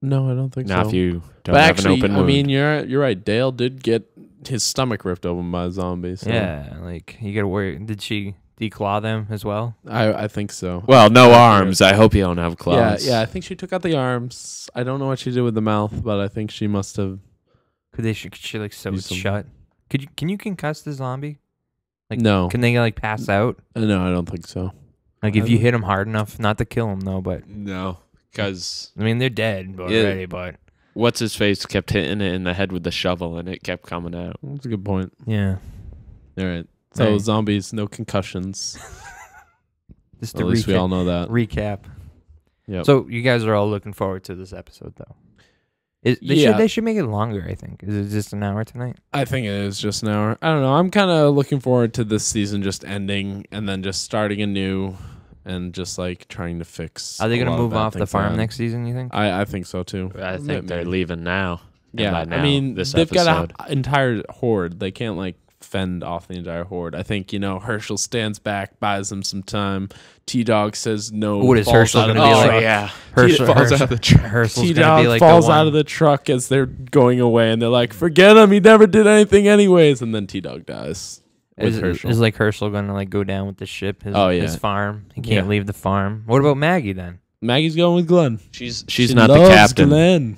[SPEAKER 2] No, I don't think
[SPEAKER 3] Now,
[SPEAKER 2] so.
[SPEAKER 3] if you don't
[SPEAKER 2] But
[SPEAKER 3] have
[SPEAKER 2] actually,
[SPEAKER 3] an open
[SPEAKER 2] I
[SPEAKER 3] wound.
[SPEAKER 2] mean, you're right. Dale did get his stomach ripped open by a zombie. So
[SPEAKER 1] Yeah, like you gotta worry. Did she declaw them as well?
[SPEAKER 2] I think so.
[SPEAKER 3] well, no arms. I hope you don't have claws.
[SPEAKER 2] Yeah. I think she took out the arms. I don't know what she did with the mouth, but I think she must have.
[SPEAKER 1] Could she like sew
[SPEAKER 2] Do
[SPEAKER 1] it
[SPEAKER 2] some-
[SPEAKER 1] shut? Can you concuss the zombie? Like,
[SPEAKER 2] No.
[SPEAKER 1] Can they like pass out?
[SPEAKER 2] No, I don't think so.
[SPEAKER 1] Like if you hit them hard enough, not to kill them though, but
[SPEAKER 3] No, because
[SPEAKER 1] I mean they're dead already. But
[SPEAKER 3] what's his face kept hitting it in the head with the shovel, and it kept coming out.
[SPEAKER 2] That's a good point.
[SPEAKER 1] yeah,
[SPEAKER 2] All right. So
[SPEAKER 1] Right.
[SPEAKER 2] zombies, no concussions.
[SPEAKER 1] just
[SPEAKER 2] At
[SPEAKER 1] to
[SPEAKER 2] least we all know that.
[SPEAKER 1] recap.
[SPEAKER 2] Yep.
[SPEAKER 1] So you guys are all looking forward to this episode though.
[SPEAKER 2] Yeah.
[SPEAKER 1] They should make it longer. I think. Is it just an hour tonight?
[SPEAKER 2] I think it is just an hour. I don't know. I'm kind of looking forward to this season just ending and then just starting anew and just like trying to fix.
[SPEAKER 1] Are they
[SPEAKER 2] a
[SPEAKER 1] gonna
[SPEAKER 2] lot of
[SPEAKER 1] move
[SPEAKER 2] bad
[SPEAKER 1] off the
[SPEAKER 2] things
[SPEAKER 1] farm
[SPEAKER 2] around.
[SPEAKER 1] next season? You think?
[SPEAKER 2] I think so too.
[SPEAKER 3] I think they're
[SPEAKER 2] Maybe.
[SPEAKER 3] leaving now. And
[SPEAKER 2] Yeah,
[SPEAKER 3] by now,
[SPEAKER 2] I mean
[SPEAKER 3] this
[SPEAKER 2] they've
[SPEAKER 3] episode.
[SPEAKER 2] got an entire horde. They can't like fend off the entire horde. I think, Herschel stands back, buys them some time. T-Dog says no.
[SPEAKER 1] What is
[SPEAKER 2] falls
[SPEAKER 1] Herschel
[SPEAKER 2] out of
[SPEAKER 1] gonna
[SPEAKER 2] the
[SPEAKER 1] be
[SPEAKER 2] truck.
[SPEAKER 1] like?
[SPEAKER 3] yeah.
[SPEAKER 1] Falls out of the truck. Herschel's gonna
[SPEAKER 2] T-Dog
[SPEAKER 1] be like
[SPEAKER 2] falls
[SPEAKER 1] the one.
[SPEAKER 2] out of the truck as they're going away, and they're like, forget him, he never did anything anyways. And then T-Dog dies with Herschel.
[SPEAKER 1] Is like Herschel gonna like go down with the ship? His farm. He can't
[SPEAKER 2] Yeah.
[SPEAKER 1] leave the farm. What about Maggie then?
[SPEAKER 2] Maggie's going with Glenn.
[SPEAKER 3] She's
[SPEAKER 2] She
[SPEAKER 3] not the
[SPEAKER 2] loves
[SPEAKER 3] captain.
[SPEAKER 2] Glenn.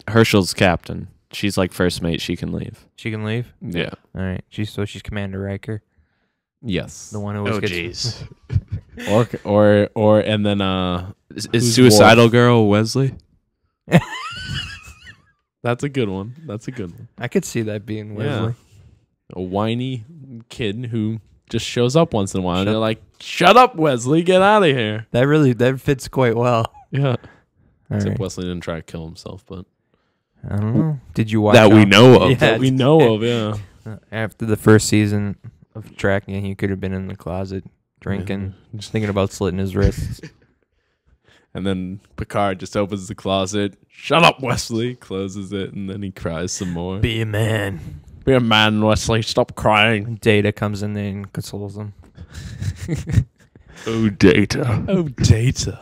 [SPEAKER 3] Herschel's captain. She's like first mate. She can leave.
[SPEAKER 1] She can leave.
[SPEAKER 2] Yeah.
[SPEAKER 1] All right. She's Commander Riker,
[SPEAKER 2] Yes.
[SPEAKER 1] the one who always
[SPEAKER 3] Oh
[SPEAKER 1] gets.
[SPEAKER 2] Or and then
[SPEAKER 3] Is
[SPEAKER 2] Who's
[SPEAKER 3] suicidal girl Wesley?
[SPEAKER 2] that's a good one. That's a good one.
[SPEAKER 1] I could see that being Wesley.
[SPEAKER 2] A whiny kid who just shows up once in a while, and they're like, "Shut up, Wesley, get out of here."
[SPEAKER 1] That fits quite well.
[SPEAKER 2] Yeah.
[SPEAKER 1] All
[SPEAKER 2] Except
[SPEAKER 1] right.
[SPEAKER 2] Wesley didn't try to kill himself, but
[SPEAKER 1] I don't know. Did you watch
[SPEAKER 3] That we know of.
[SPEAKER 1] Yeah,
[SPEAKER 2] that we know of, yeah.
[SPEAKER 1] after the first season of tracking, he could have been in the closet drinking, just thinking about slitting his wrists.
[SPEAKER 2] And then Picard just opens the closet. Shut up, Wesley. Closes it, and then he cries some more.
[SPEAKER 1] Be a man.
[SPEAKER 2] Be a man, Wesley. Stop crying.
[SPEAKER 1] Data comes in there and consoles him.
[SPEAKER 3] Oh, Data.
[SPEAKER 2] Oh, Data.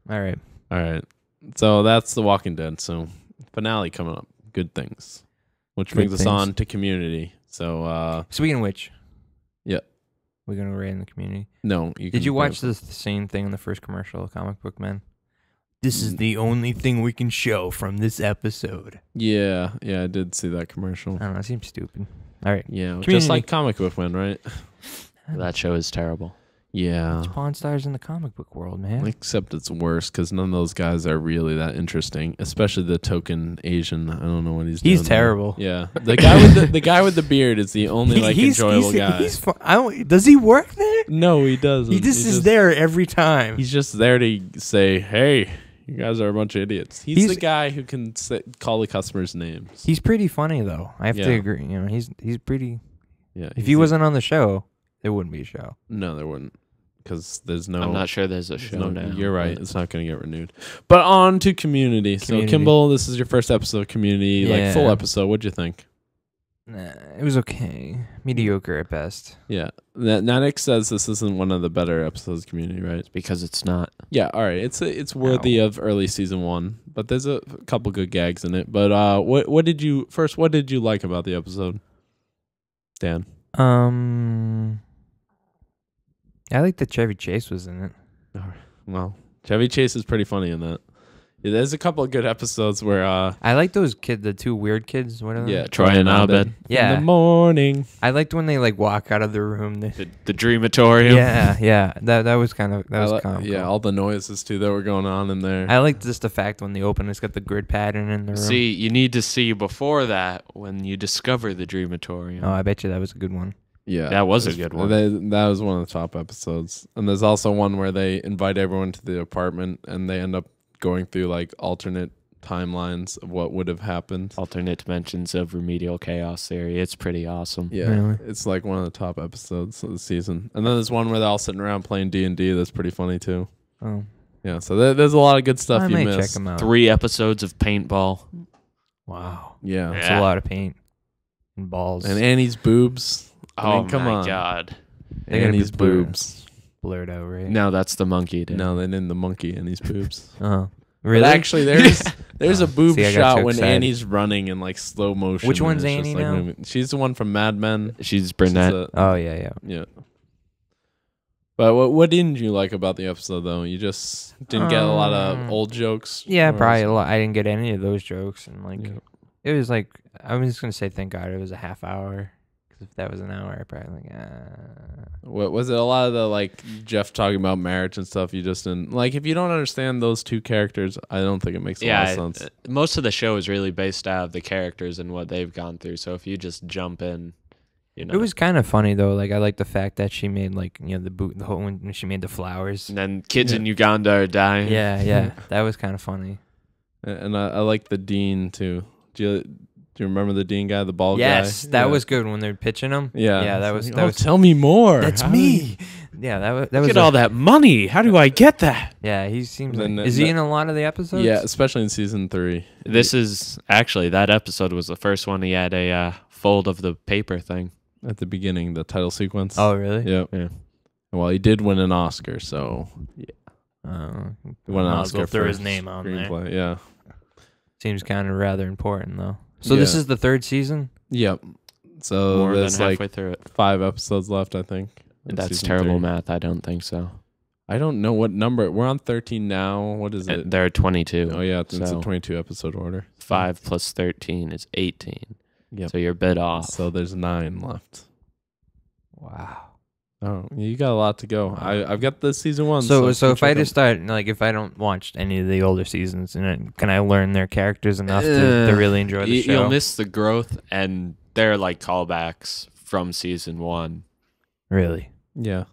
[SPEAKER 1] All right.
[SPEAKER 2] All right. So that's The Walking Dead. So finale coming up. Good things. Which
[SPEAKER 1] Good
[SPEAKER 2] brings us
[SPEAKER 1] things.
[SPEAKER 2] on to Community. So,
[SPEAKER 1] Speaking of which,
[SPEAKER 2] yeah.
[SPEAKER 1] we're gonna rate in the community.
[SPEAKER 2] No.
[SPEAKER 1] Did you watch the same thing in the first commercial of Comic Book Men? This is the only thing we can show from this episode.
[SPEAKER 2] Yeah. Yeah, I did see that commercial.
[SPEAKER 1] I don't know. It seems stupid. All right.
[SPEAKER 2] Yeah.
[SPEAKER 1] Community.
[SPEAKER 2] Just like Comic Book Man, right?
[SPEAKER 3] That show is terrible.
[SPEAKER 2] Yeah.
[SPEAKER 1] It's Pawn Stars in the comic book world, man.
[SPEAKER 2] Except it's worse because none of those guys are really that interesting, especially the token Asian. I don't know what he's doing.
[SPEAKER 1] He's
[SPEAKER 2] there.
[SPEAKER 1] terrible.
[SPEAKER 2] Yeah, the guy with the guy with the beard is the only enjoyable guy.
[SPEAKER 1] He's does he work there?
[SPEAKER 2] No, he doesn't.
[SPEAKER 1] He just is there every time.
[SPEAKER 2] He's just there to say, "Hey, you guys are a bunch of idiots." He's the guy who can call the customers names.
[SPEAKER 1] He's pretty funny though. I have to
[SPEAKER 2] Yeah.
[SPEAKER 1] agree. You know, he's pretty.
[SPEAKER 2] Yeah.
[SPEAKER 1] If he wasn't on the show, there wouldn't be a show.
[SPEAKER 2] no, there wouldn't, because there's no.
[SPEAKER 3] I'm not sure there's a show now.
[SPEAKER 2] You're right.
[SPEAKER 3] but-
[SPEAKER 2] It's not going to get renewed. But on to Community. So
[SPEAKER 1] Community.
[SPEAKER 2] Kimball, this is your first episode of Community, like full
[SPEAKER 1] Yeah.
[SPEAKER 2] episode. What'd you think?
[SPEAKER 1] Nah, it was okay. Mediocre at best.
[SPEAKER 2] Yeah. Nanick says this isn't one of the better episodes of Community, right?
[SPEAKER 3] Because it's not.
[SPEAKER 2] Yeah, all right. It's worthy of early season 1, but there's a couple good gags in it. But what did you like about the episode? Dan.
[SPEAKER 1] I like that Chevy Chase was in it.
[SPEAKER 2] Well, Chevy Chase is pretty funny in that. Yeah, there's a couple of good episodes where
[SPEAKER 1] I like those the two weird kids. What are they?
[SPEAKER 2] yeah,
[SPEAKER 3] Troy and Abed.
[SPEAKER 2] In
[SPEAKER 1] Yeah.
[SPEAKER 2] the morning.
[SPEAKER 1] I liked when they like walk out of the room.
[SPEAKER 3] The Dreamatorium.
[SPEAKER 1] Yeah. That was kind of comical.
[SPEAKER 2] Yeah, all the noises too that were going on in there.
[SPEAKER 1] I liked just the fact when they open, it's got the grid pattern in the room.
[SPEAKER 3] See, you need to see before that when you discover the Dreamatorium.
[SPEAKER 1] Oh, I bet you that was a good one.
[SPEAKER 2] Yeah,
[SPEAKER 3] That was a good one.
[SPEAKER 2] That was one of the top episodes. And there's also one where they invite everyone to the apartment and they end up going through like alternate timelines of what would have happened.
[SPEAKER 3] Alternate dimensions of remedial chaos theory. It's pretty awesome.
[SPEAKER 2] Yeah,
[SPEAKER 1] Really?
[SPEAKER 2] it's like one of the top episodes of the season. And then there's one where they're all sitting around playing D&D. That's pretty funny too.
[SPEAKER 1] Oh,
[SPEAKER 2] Yeah, so there's a lot of good stuff
[SPEAKER 1] I
[SPEAKER 2] you
[SPEAKER 1] might
[SPEAKER 2] missed.
[SPEAKER 1] check them out.
[SPEAKER 3] 3 episodes of paintball.
[SPEAKER 1] Wow,
[SPEAKER 2] Yeah.
[SPEAKER 1] that's
[SPEAKER 3] Yeah.
[SPEAKER 1] a lot of paint and balls.
[SPEAKER 2] And Annie's boobs. I mean,
[SPEAKER 3] Oh
[SPEAKER 2] come
[SPEAKER 3] my
[SPEAKER 2] on.
[SPEAKER 3] god.
[SPEAKER 1] They're gonna be
[SPEAKER 2] Annie's
[SPEAKER 1] blurred.
[SPEAKER 2] boobs.
[SPEAKER 1] blurred out, right?
[SPEAKER 3] No, that's the monkey. Dude.
[SPEAKER 2] No, they named the monkey Annie's boobs.
[SPEAKER 1] Oh,
[SPEAKER 2] But
[SPEAKER 1] really?
[SPEAKER 2] actually, there's a boob
[SPEAKER 1] See, I got
[SPEAKER 2] shot
[SPEAKER 1] too
[SPEAKER 2] when
[SPEAKER 1] excited.
[SPEAKER 2] Annie's running in like slow motion.
[SPEAKER 1] Which
[SPEAKER 2] and
[SPEAKER 1] one's
[SPEAKER 2] it's just,
[SPEAKER 1] Annie
[SPEAKER 2] like,
[SPEAKER 1] now?
[SPEAKER 2] moving. She's the one from Mad Men.
[SPEAKER 3] She's brunette.
[SPEAKER 2] She's a-
[SPEAKER 1] Oh yeah.
[SPEAKER 2] yeah. But what didn't you like about the episode though? You just didn't get a lot of old jokes.
[SPEAKER 1] Yeah,
[SPEAKER 2] Or
[SPEAKER 1] probably a
[SPEAKER 2] something?
[SPEAKER 1] lot. I didn't get any of those jokes, and like
[SPEAKER 2] Yeah.
[SPEAKER 1] it was like I was just gonna say thank God it was a half hour. Because if that was an hour, I probably
[SPEAKER 2] What was it? A lot of the like Jeff talking about marriage and stuff. You just didn't like. If you don't understand those two characters, I don't think it makes a lot of sense.
[SPEAKER 3] Most of the show is really based out of the characters and what they've gone through. So if you just jump in, you know.
[SPEAKER 1] It was kind of funny though. Like I like the fact that she made like the whole when she made the flowers.
[SPEAKER 3] And then kids
[SPEAKER 2] Yeah.
[SPEAKER 3] in Uganda are dying.
[SPEAKER 1] Yeah, that was kind of funny.
[SPEAKER 2] And I like the dean too. Do you remember the dean guy, the bald guy?
[SPEAKER 1] Yes, that
[SPEAKER 2] Yeah.
[SPEAKER 1] was good when they're pitching him.
[SPEAKER 2] Yeah,
[SPEAKER 1] that was
[SPEAKER 2] Like,
[SPEAKER 1] that
[SPEAKER 2] oh,
[SPEAKER 1] was.
[SPEAKER 2] tell me more.
[SPEAKER 1] That's
[SPEAKER 2] How do you-
[SPEAKER 1] me. Yeah, that was.
[SPEAKER 3] Look at all that money. How do I get that?
[SPEAKER 1] Yeah, he seems.
[SPEAKER 2] Then
[SPEAKER 1] Like,
[SPEAKER 2] that-
[SPEAKER 1] is he
[SPEAKER 2] that-
[SPEAKER 1] in a lot of the episodes?
[SPEAKER 2] Yeah, especially in season 3.
[SPEAKER 3] This is actually that episode was the first one he had a fold of the paper thing.
[SPEAKER 2] at the beginning, the title sequence.
[SPEAKER 1] Oh, really?
[SPEAKER 2] Yep.
[SPEAKER 3] Yeah.
[SPEAKER 2] Well, he did win an Oscar, so he won an
[SPEAKER 1] might as
[SPEAKER 2] Oscar
[SPEAKER 1] well throw
[SPEAKER 2] for
[SPEAKER 1] his name on there.
[SPEAKER 2] screenplay. Yeah.
[SPEAKER 1] Seems kind of rather important, though. So this
[SPEAKER 2] Yeah.
[SPEAKER 1] is the third season?
[SPEAKER 2] Yep. So
[SPEAKER 3] More than
[SPEAKER 2] there's
[SPEAKER 3] halfway
[SPEAKER 2] like
[SPEAKER 3] through it.
[SPEAKER 2] 5 episodes left, I think. in
[SPEAKER 3] That's
[SPEAKER 2] season
[SPEAKER 3] terrible
[SPEAKER 2] 3.
[SPEAKER 3] math. I don't think so.
[SPEAKER 2] I don't know what number. We're on 13 now. What is it?
[SPEAKER 3] There are 22.
[SPEAKER 2] Oh yeah, it's a
[SPEAKER 3] So-
[SPEAKER 2] 22 episode order.
[SPEAKER 3] 5 plus 13 is 18.
[SPEAKER 2] Yep.
[SPEAKER 3] So you're a bit off.
[SPEAKER 2] So there's 9 left.
[SPEAKER 1] Wow.
[SPEAKER 2] Oh, you got a lot to go. I've got the season 1.
[SPEAKER 1] So
[SPEAKER 2] go
[SPEAKER 1] if I
[SPEAKER 2] check
[SPEAKER 1] just start, like, if I don't watch any of the older seasons, can I learn their characters enough to really enjoy the show?
[SPEAKER 3] You'll miss the growth, and they're like callbacks from season 1.
[SPEAKER 1] Really?
[SPEAKER 2] Yeah.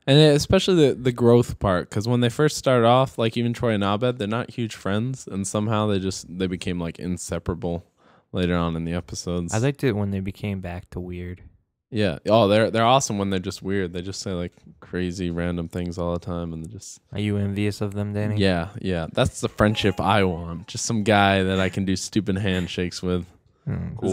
[SPEAKER 2] And especially the growth part, because when they first started off, like even Troy and Abed, they're not huge friends, and somehow they became like inseparable later on in the episodes.
[SPEAKER 1] I liked it when they became back to weird.
[SPEAKER 2] Yeah. Oh, they're awesome when they're just weird. They just say like crazy random things all the time, and they just
[SPEAKER 1] Are you envious of them, Danny?
[SPEAKER 2] yeah. That's the friendship I want. Just some guy that I can do stupid handshakes with.
[SPEAKER 1] Cool.
[SPEAKER 2] There's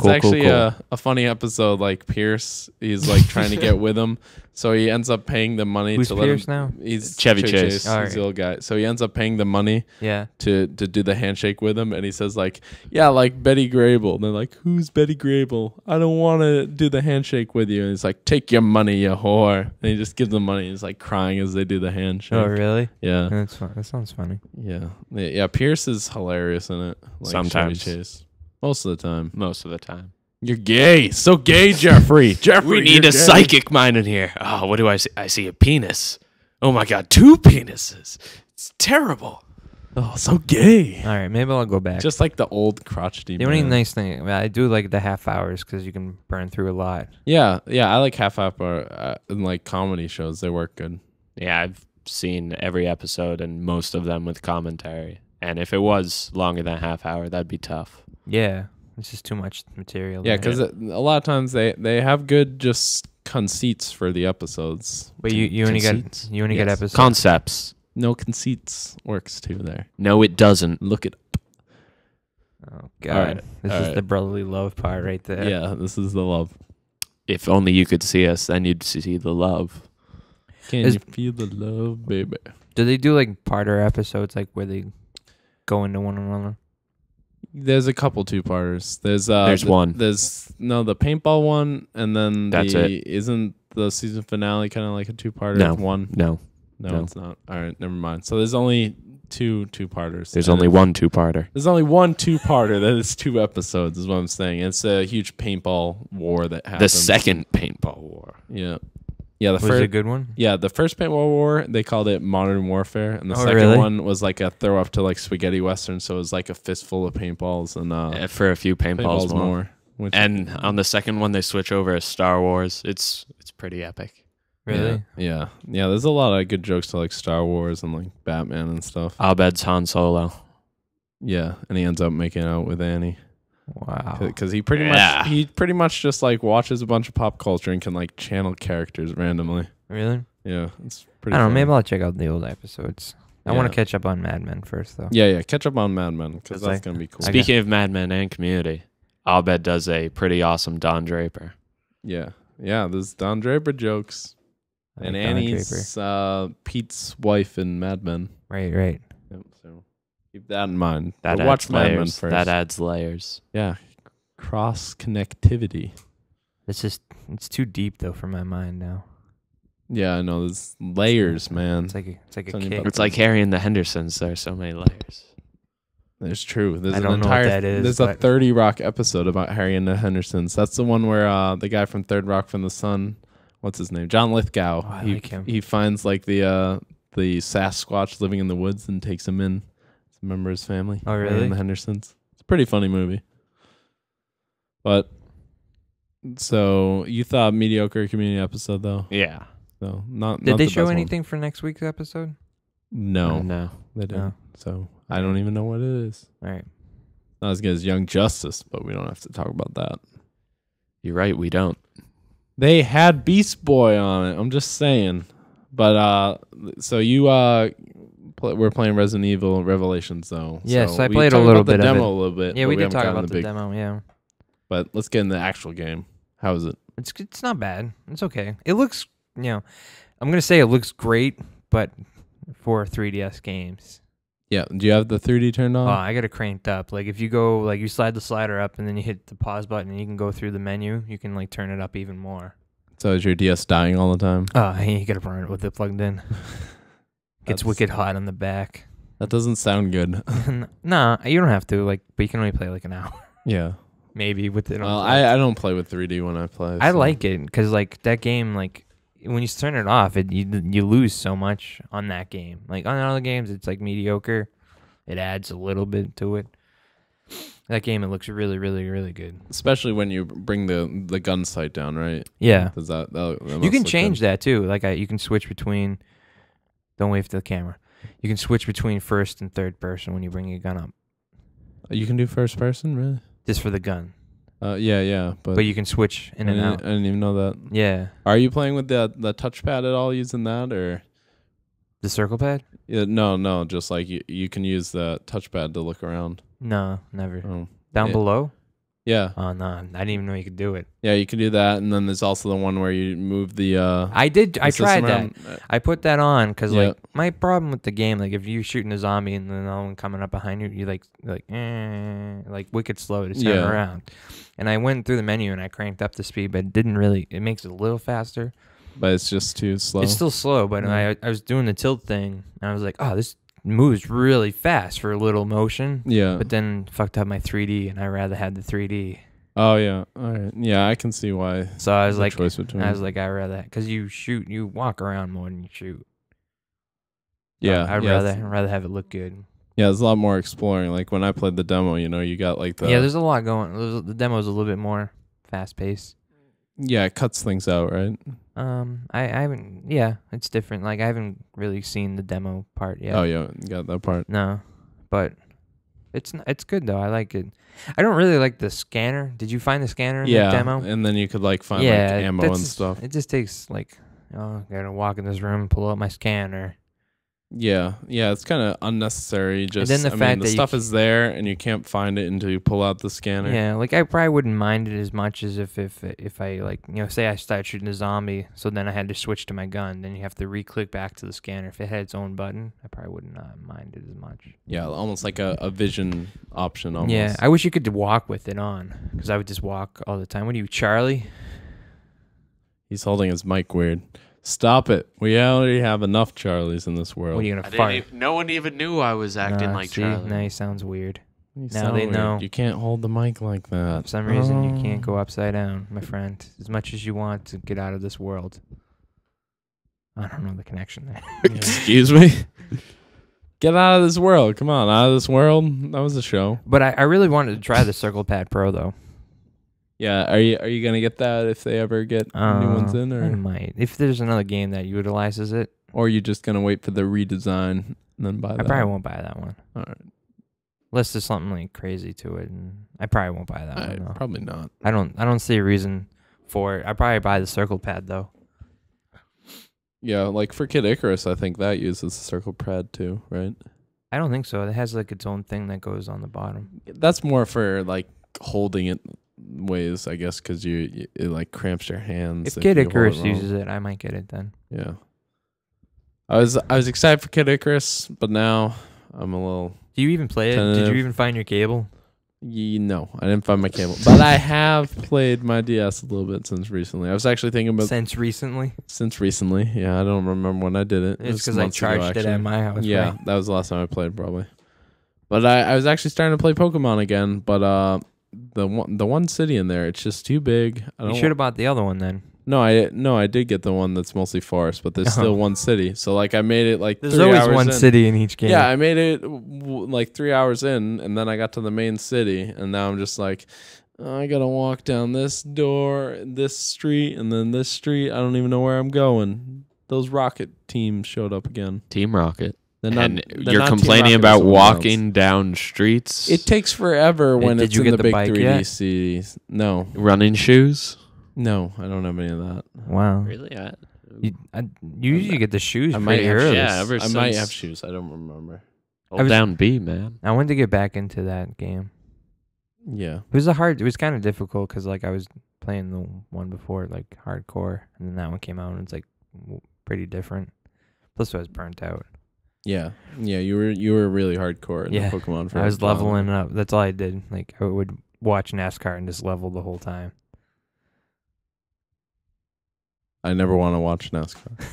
[SPEAKER 3] Cool,
[SPEAKER 2] actually
[SPEAKER 3] cool.
[SPEAKER 2] a funny episode. Like Pierce, he's like trying to get with him, so he ends up paying the money
[SPEAKER 1] Who's
[SPEAKER 2] to
[SPEAKER 1] Pierce
[SPEAKER 2] let him.
[SPEAKER 1] now?
[SPEAKER 2] He's
[SPEAKER 3] Chevy Chase.
[SPEAKER 1] All
[SPEAKER 2] He's the
[SPEAKER 1] right.
[SPEAKER 2] old guy. So he ends up paying the money
[SPEAKER 1] Yeah.
[SPEAKER 2] to do the handshake with him, and he says like, "Yeah, like Betty Grable." And they're like, "Who's Betty Grable? I don't want to do the handshake with you." And he's like, "Take your money, you whore." And he just gives them money. He's like crying as they do the handshake.
[SPEAKER 1] Oh, really?
[SPEAKER 2] Yeah,
[SPEAKER 1] That's fun. That sounds funny.
[SPEAKER 2] yeah. Pierce is hilarious in it. Like
[SPEAKER 3] Sometimes.
[SPEAKER 2] Chevy Chase. Most of the time.
[SPEAKER 3] Most of the time.
[SPEAKER 2] You're gay. So gay, Jeffrey. Jeffrey,
[SPEAKER 3] We need
[SPEAKER 2] you're
[SPEAKER 3] a
[SPEAKER 2] gay.
[SPEAKER 3] psychic mind in here. Oh, what do I see? I see a penis. Oh my god, 2 penises. It's terrible.
[SPEAKER 2] Oh, so gay.
[SPEAKER 1] All right, maybe I'll go back.
[SPEAKER 2] Just like the old crotchety
[SPEAKER 1] the only
[SPEAKER 2] man.
[SPEAKER 1] nice thing, I do like the half hours because you can burn through a lot.
[SPEAKER 2] Yeah. I like half hour in like comedy shows. They work good.
[SPEAKER 3] Yeah, I've seen every episode and most of them with commentary. And if it was longer than a half hour, that'd be tough.
[SPEAKER 1] Yeah, it's just too much material.
[SPEAKER 2] Yeah,
[SPEAKER 1] there.
[SPEAKER 2] because a lot of times they have good just conceits for the episodes.
[SPEAKER 1] But you only
[SPEAKER 3] Conceits?
[SPEAKER 1] get
[SPEAKER 2] Yes.
[SPEAKER 1] episodes.
[SPEAKER 3] Concepts.
[SPEAKER 2] No conceits works too there.
[SPEAKER 3] No, it doesn't.
[SPEAKER 2] Look it up.
[SPEAKER 1] Oh God,
[SPEAKER 2] right,
[SPEAKER 1] this
[SPEAKER 2] all
[SPEAKER 1] is
[SPEAKER 2] right.
[SPEAKER 1] the brotherly love part right there.
[SPEAKER 2] Yeah, this is the love.
[SPEAKER 3] If only you could see us, then you'd see the love.
[SPEAKER 2] Can
[SPEAKER 1] Is-
[SPEAKER 2] you feel the love, baby?
[SPEAKER 1] Do they do like parter episodes, like where they go into one another?
[SPEAKER 2] There's a couple 2-parters. There's
[SPEAKER 3] one.
[SPEAKER 2] There's the paintball one, and then
[SPEAKER 3] That's it.
[SPEAKER 2] Isn't the season finale kind of like a 2-parter?
[SPEAKER 3] No.
[SPEAKER 2] It's one.
[SPEAKER 3] No,
[SPEAKER 2] No,
[SPEAKER 3] No.
[SPEAKER 2] it's not. All right, never mind. So there's only 2-parters.
[SPEAKER 3] there's
[SPEAKER 2] And
[SPEAKER 3] only one 2-parter.
[SPEAKER 2] There's only one 2-parter that is 2 episodes, is what I'm saying. It's a huge paintball war that
[SPEAKER 3] The
[SPEAKER 2] happens.
[SPEAKER 3] second paintball war.
[SPEAKER 2] Yeah. Yeah, the
[SPEAKER 1] Was it a
[SPEAKER 2] first.
[SPEAKER 1] good one?
[SPEAKER 2] Yeah, the first paintball war, they called it Modern Warfare, and the
[SPEAKER 1] Oh,
[SPEAKER 2] second
[SPEAKER 1] really?
[SPEAKER 2] one was like a throw up to like spaghetti western, so it was like a fistful of paintballs and
[SPEAKER 3] For a few paintballs more.
[SPEAKER 2] more. Which,
[SPEAKER 3] And on the second one, they switch over to Star Wars. It's pretty epic.
[SPEAKER 1] Really?
[SPEAKER 2] Yeah. There's a lot of good jokes to like Star Wars and like Batman and stuff.
[SPEAKER 3] Abed's Han Solo.
[SPEAKER 2] Yeah, and he ends up making out with Annie
[SPEAKER 1] Wow.
[SPEAKER 2] because he
[SPEAKER 3] Yeah.
[SPEAKER 2] pretty much just like watches a bunch of pop culture and can like channel characters randomly.
[SPEAKER 1] Really?
[SPEAKER 2] Yeah, it's pretty.
[SPEAKER 1] I don't know.
[SPEAKER 2] funny.
[SPEAKER 1] Maybe I'll check out the old episodes. I want
[SPEAKER 2] Yeah.
[SPEAKER 1] to catch up on Mad Men first, though.
[SPEAKER 2] Yeah, catch up on Mad Men because
[SPEAKER 1] It's
[SPEAKER 2] that's
[SPEAKER 1] like-
[SPEAKER 2] gonna be cool.
[SPEAKER 1] I
[SPEAKER 3] Speaking of Mad Men and Community, Abed does a pretty awesome Don Draper.
[SPEAKER 2] Yeah, there's Don Draper jokes.
[SPEAKER 1] I
[SPEAKER 2] And
[SPEAKER 1] like Don Draper.
[SPEAKER 2] Annie's Pete's wife in Mad Men.
[SPEAKER 1] Right.
[SPEAKER 2] Yep, so keep that in mind.
[SPEAKER 3] That
[SPEAKER 2] But
[SPEAKER 3] adds
[SPEAKER 2] watch Mad Men
[SPEAKER 3] layers.
[SPEAKER 2] first.
[SPEAKER 3] That adds layers.
[SPEAKER 2] Yeah, cross connectivity.
[SPEAKER 1] It's too deep though for my mind now.
[SPEAKER 2] Yeah, I know. There's layers, man.
[SPEAKER 1] It's like a
[SPEAKER 2] Tell me
[SPEAKER 1] cake.
[SPEAKER 2] about
[SPEAKER 3] It's like Harry and the Hendersons. There are so many layers.
[SPEAKER 2] There's true. There's
[SPEAKER 1] I
[SPEAKER 2] an
[SPEAKER 1] don't know what
[SPEAKER 2] entire.
[SPEAKER 1] that is,
[SPEAKER 2] There's a
[SPEAKER 1] but-
[SPEAKER 2] 30 Rock episode about Harry and the Hendersons. That's the one where the guy from Third Rock from the Sun, what's his name? John Lithgow.
[SPEAKER 1] Oh, I
[SPEAKER 2] he
[SPEAKER 1] like him.
[SPEAKER 2] he finds like the Sasquatch living in the woods and takes him in. It's a member of his family.
[SPEAKER 1] Oh,
[SPEAKER 2] Harry
[SPEAKER 1] really?
[SPEAKER 2] and the Hendersons. It's a pretty funny movie. But so you thought mediocre community episode though?
[SPEAKER 3] Yeah.
[SPEAKER 2] No, not.
[SPEAKER 1] Did
[SPEAKER 2] not
[SPEAKER 1] they
[SPEAKER 2] the
[SPEAKER 1] show
[SPEAKER 2] best one.
[SPEAKER 1] anything for next week's episode?
[SPEAKER 2] No,
[SPEAKER 3] No.
[SPEAKER 2] they didn't.
[SPEAKER 1] No.
[SPEAKER 2] So I don't even know what it is.
[SPEAKER 1] All right.
[SPEAKER 2] Not as good as Young Justice, but we don't have to talk about that.
[SPEAKER 3] You're right. We don't.
[SPEAKER 2] They had Beast Boy on it. I'm just saying. But so you we're playing Resident Evil Revelations though.
[SPEAKER 1] Yes,
[SPEAKER 2] so
[SPEAKER 1] I
[SPEAKER 2] we
[SPEAKER 1] played a
[SPEAKER 2] talked
[SPEAKER 1] little
[SPEAKER 2] about the
[SPEAKER 1] bit of
[SPEAKER 2] demo
[SPEAKER 1] it.
[SPEAKER 2] a little bit.
[SPEAKER 1] Yeah,
[SPEAKER 2] but
[SPEAKER 1] we did
[SPEAKER 2] haven't
[SPEAKER 1] talk
[SPEAKER 2] gotten
[SPEAKER 1] about the
[SPEAKER 2] big-
[SPEAKER 1] demo. Yeah.
[SPEAKER 2] But let's get in the actual game. How is it?
[SPEAKER 1] It's not bad. It's okay. It looks, I'm gonna say it looks great, but for 3DS games,
[SPEAKER 2] Yeah. Do you have the 3D turned on?
[SPEAKER 1] I got it cranked up. Like if you go, like you slide the slider up and then you hit the pause button and you can go through the menu. You can like turn it up even more.
[SPEAKER 2] So is your DS dying all the time?
[SPEAKER 1] Oh, you gotta burn it with it plugged in. Gets
[SPEAKER 2] That's-
[SPEAKER 1] wicked hot on the back.
[SPEAKER 2] That doesn't sound good.
[SPEAKER 1] Nah, you don't have to. Like, but you can only play like an hour,
[SPEAKER 2] Yeah.
[SPEAKER 1] maybe with it.
[SPEAKER 2] Well, I don't play with 3D when I play.
[SPEAKER 1] I
[SPEAKER 2] so-
[SPEAKER 1] like it because like that game, like when you turn it off, you lose so much on that game. Like on other games, it's like mediocre. It adds a little bit to it. That game, it looks really, really, really good.
[SPEAKER 2] especially when you bring the gun sight down, right?
[SPEAKER 1] Yeah,
[SPEAKER 2] Does that
[SPEAKER 1] you
[SPEAKER 2] must
[SPEAKER 1] can
[SPEAKER 2] look
[SPEAKER 1] change
[SPEAKER 2] good.
[SPEAKER 1] that too. Like you can switch between. Don't wave to the camera. You can switch between first and third person when you bring your gun up,
[SPEAKER 2] You can do first person, really?
[SPEAKER 1] just for the gun.
[SPEAKER 2] Yeah,
[SPEAKER 1] But you can switch in
[SPEAKER 2] I
[SPEAKER 1] and
[SPEAKER 2] didn't,
[SPEAKER 1] out.
[SPEAKER 2] I didn't even know that.
[SPEAKER 1] Yeah,
[SPEAKER 2] Are you playing with the touchpad at all, using that, or?
[SPEAKER 1] the circle pad.
[SPEAKER 2] Yeah, no, just like you can use the touchpad to look around.
[SPEAKER 1] No, never.
[SPEAKER 2] Oh,
[SPEAKER 1] Down
[SPEAKER 2] yeah.
[SPEAKER 1] below.
[SPEAKER 2] Yeah,
[SPEAKER 1] Oh no, I didn't even know you could do it.
[SPEAKER 2] yeah, you can do that, and then there's also the one where you move the.
[SPEAKER 1] I did.
[SPEAKER 2] the
[SPEAKER 1] I
[SPEAKER 2] system
[SPEAKER 1] tried that.
[SPEAKER 2] around.
[SPEAKER 1] I put that on because
[SPEAKER 2] Yeah.
[SPEAKER 1] like my problem with the game, like if you're shooting a zombie and then another one coming up behind you, you like wicked slow to turn
[SPEAKER 2] Yeah.
[SPEAKER 1] around. And I went through the menu and I cranked up the speed, but it didn't really. It makes it a little faster.
[SPEAKER 2] But it's just too slow.
[SPEAKER 1] It's still slow, but
[SPEAKER 2] Yeah.
[SPEAKER 1] I was doing the tilt thing and I was like, oh, this moves really fast for a little motion.
[SPEAKER 2] Yeah.
[SPEAKER 1] But then fucked up my 3D, and I rather had the 3D.
[SPEAKER 2] Oh yeah. All right. Yeah, I can see why.
[SPEAKER 1] So I was
[SPEAKER 2] the
[SPEAKER 1] like,
[SPEAKER 2] choice between.
[SPEAKER 1] I rather because you walk around more than you shoot.
[SPEAKER 2] yeah.
[SPEAKER 1] I'd
[SPEAKER 2] yeah,
[SPEAKER 1] rather have it look good.
[SPEAKER 2] Yeah, there's a lot more exploring. Like when I played the demo, you got like the.
[SPEAKER 1] Yeah, there's a lot going. The demo's a little bit more fast paced.
[SPEAKER 2] Yeah, it cuts things out, right?
[SPEAKER 1] I haven't. Yeah, it's different. Like I haven't really seen the demo part yet.
[SPEAKER 2] Oh yeah, you got that part.
[SPEAKER 1] No, but it's good though. I like it. I don't really like the scanner. Did you find the scanner in the
[SPEAKER 2] Yeah,
[SPEAKER 1] demo?
[SPEAKER 2] and then you could like find like ammo and stuff.
[SPEAKER 1] It just takes like, I gotta walk in this room, pull out my scanner.
[SPEAKER 2] Yeah, it's kind of unnecessary. Just
[SPEAKER 1] then the fact
[SPEAKER 2] the
[SPEAKER 1] that you
[SPEAKER 2] stuff is there and you can't find it until you pull out the scanner.
[SPEAKER 1] Yeah, like I probably wouldn't mind it as much as if I like say I start shooting a zombie, so then I had to switch to my gun, then you have to re-click back to the scanner. If it had its own button, I probably would not mind it as much.
[SPEAKER 2] Yeah, almost like a vision option. Almost.
[SPEAKER 1] Yeah, I wish you could walk with it on, because I would just walk all the time. What are you, Charlie?
[SPEAKER 2] He's holding his mic weird. Stop it. We already have enough Charlies in this world.
[SPEAKER 1] What are you gonna fart?
[SPEAKER 3] No one even knew I was acting
[SPEAKER 1] Nah,
[SPEAKER 3] like
[SPEAKER 1] see,
[SPEAKER 3] Charlie.
[SPEAKER 1] now he sounds weird.
[SPEAKER 2] You
[SPEAKER 1] now
[SPEAKER 2] sound
[SPEAKER 1] they
[SPEAKER 2] weird.
[SPEAKER 1] know.
[SPEAKER 2] You can't hold the mic like that.
[SPEAKER 1] For some reason, you can't
[SPEAKER 2] Oh.
[SPEAKER 1] go upside down, my friend. As much as you want to get out of this world. I don't know the connection there.
[SPEAKER 2] Excuse me. Get out of this world. Come on, out of this world. That was a show.
[SPEAKER 1] But I really wanted to try the Circle Pad Pro though.
[SPEAKER 2] Yeah, are you gonna get that if they ever get new ones in,
[SPEAKER 1] I
[SPEAKER 2] or
[SPEAKER 1] might. If there's another game that utilizes it,
[SPEAKER 2] are you just gonna wait for the redesign and then buy that?
[SPEAKER 1] I probably won't buy that one.
[SPEAKER 2] All right.
[SPEAKER 1] Unless there's something like crazy to it, and I probably won't buy that
[SPEAKER 2] All right,
[SPEAKER 1] one. Though.
[SPEAKER 2] probably not.
[SPEAKER 1] I don't see a reason for it. I probably buy the Circle Pad though.
[SPEAKER 2] Yeah, like for Kid Icarus, I think that uses the Circle Pad too, right?
[SPEAKER 1] I don't think so. It has like its own thing that goes on the bottom.
[SPEAKER 2] That's more for like holding it ways, I guess, because it like cramps your hands.
[SPEAKER 1] If Kid
[SPEAKER 2] you hold
[SPEAKER 1] Icarus
[SPEAKER 2] wrong.
[SPEAKER 1] uses it, I might get it then.
[SPEAKER 2] Yeah. I was excited for Kid Icarus, but now I'm a little.
[SPEAKER 1] Do you even play it? Did
[SPEAKER 2] Tentative.
[SPEAKER 1] you even find your cable?
[SPEAKER 2] No, I didn't find my cable, but I have played my DS a little bit since recently. I was actually thinking about
[SPEAKER 1] Since recently?
[SPEAKER 2] since recently. Yeah, I don't remember when I did it.
[SPEAKER 1] It's
[SPEAKER 2] was
[SPEAKER 1] because I
[SPEAKER 2] months ago,
[SPEAKER 1] charged it
[SPEAKER 2] actually.
[SPEAKER 1] at my house.
[SPEAKER 2] Yeah,
[SPEAKER 1] right?
[SPEAKER 2] that was the last time I played probably. But I was actually starting to play Pokemon again, but the one city in there, it's just too big. I
[SPEAKER 1] You
[SPEAKER 2] don't
[SPEAKER 1] should have bought the other one then.
[SPEAKER 2] No, I did get the one that's mostly forest, but there's still one city. So like I made it like
[SPEAKER 1] There's
[SPEAKER 2] 3
[SPEAKER 1] always
[SPEAKER 2] hours
[SPEAKER 1] one
[SPEAKER 2] in.
[SPEAKER 1] city in each game.
[SPEAKER 2] Yeah, I made it like 3 hours in, and then I got to the main city, and now I'm just like, I gotta walk down this door, this street, and then this street. I don't even know where I'm going. Those Rocket teams showed up again.
[SPEAKER 3] Team Rocket.
[SPEAKER 2] They're not,
[SPEAKER 3] And
[SPEAKER 2] they're
[SPEAKER 3] you're
[SPEAKER 2] not Team
[SPEAKER 3] complaining
[SPEAKER 2] Rocket,
[SPEAKER 3] about
[SPEAKER 2] they're someone else.
[SPEAKER 3] walking down streets,
[SPEAKER 2] It takes forever when
[SPEAKER 1] Did
[SPEAKER 2] it's
[SPEAKER 1] you
[SPEAKER 2] in
[SPEAKER 1] get
[SPEAKER 2] the
[SPEAKER 1] the
[SPEAKER 2] big
[SPEAKER 1] bike
[SPEAKER 2] 3D
[SPEAKER 1] yet?
[SPEAKER 2] cities. No,
[SPEAKER 3] running shoes.
[SPEAKER 2] no, I don't have any of that.
[SPEAKER 1] Wow.
[SPEAKER 3] Really?
[SPEAKER 1] You usually get the shoes
[SPEAKER 2] I might
[SPEAKER 1] pretty
[SPEAKER 2] have
[SPEAKER 1] early.
[SPEAKER 3] Yeah, ever
[SPEAKER 2] I might
[SPEAKER 3] since-
[SPEAKER 2] have shoes. I don't remember.
[SPEAKER 3] Hold
[SPEAKER 1] was-
[SPEAKER 3] down B, man.
[SPEAKER 1] I wanted to get back into that game.
[SPEAKER 2] Yeah.
[SPEAKER 1] It was kind of difficult because like I was playing the one before, like hardcore, and then that one came out and it's like pretty different. Plus, I was burnt out.
[SPEAKER 2] Yeah, you were really hardcore in
[SPEAKER 1] Yeah.
[SPEAKER 2] the Pokemon. For
[SPEAKER 1] I was
[SPEAKER 2] a while.
[SPEAKER 1] leveling up. That's all I did. Like I would watch NASCAR and just level the whole time.
[SPEAKER 2] I never want to watch NASCAR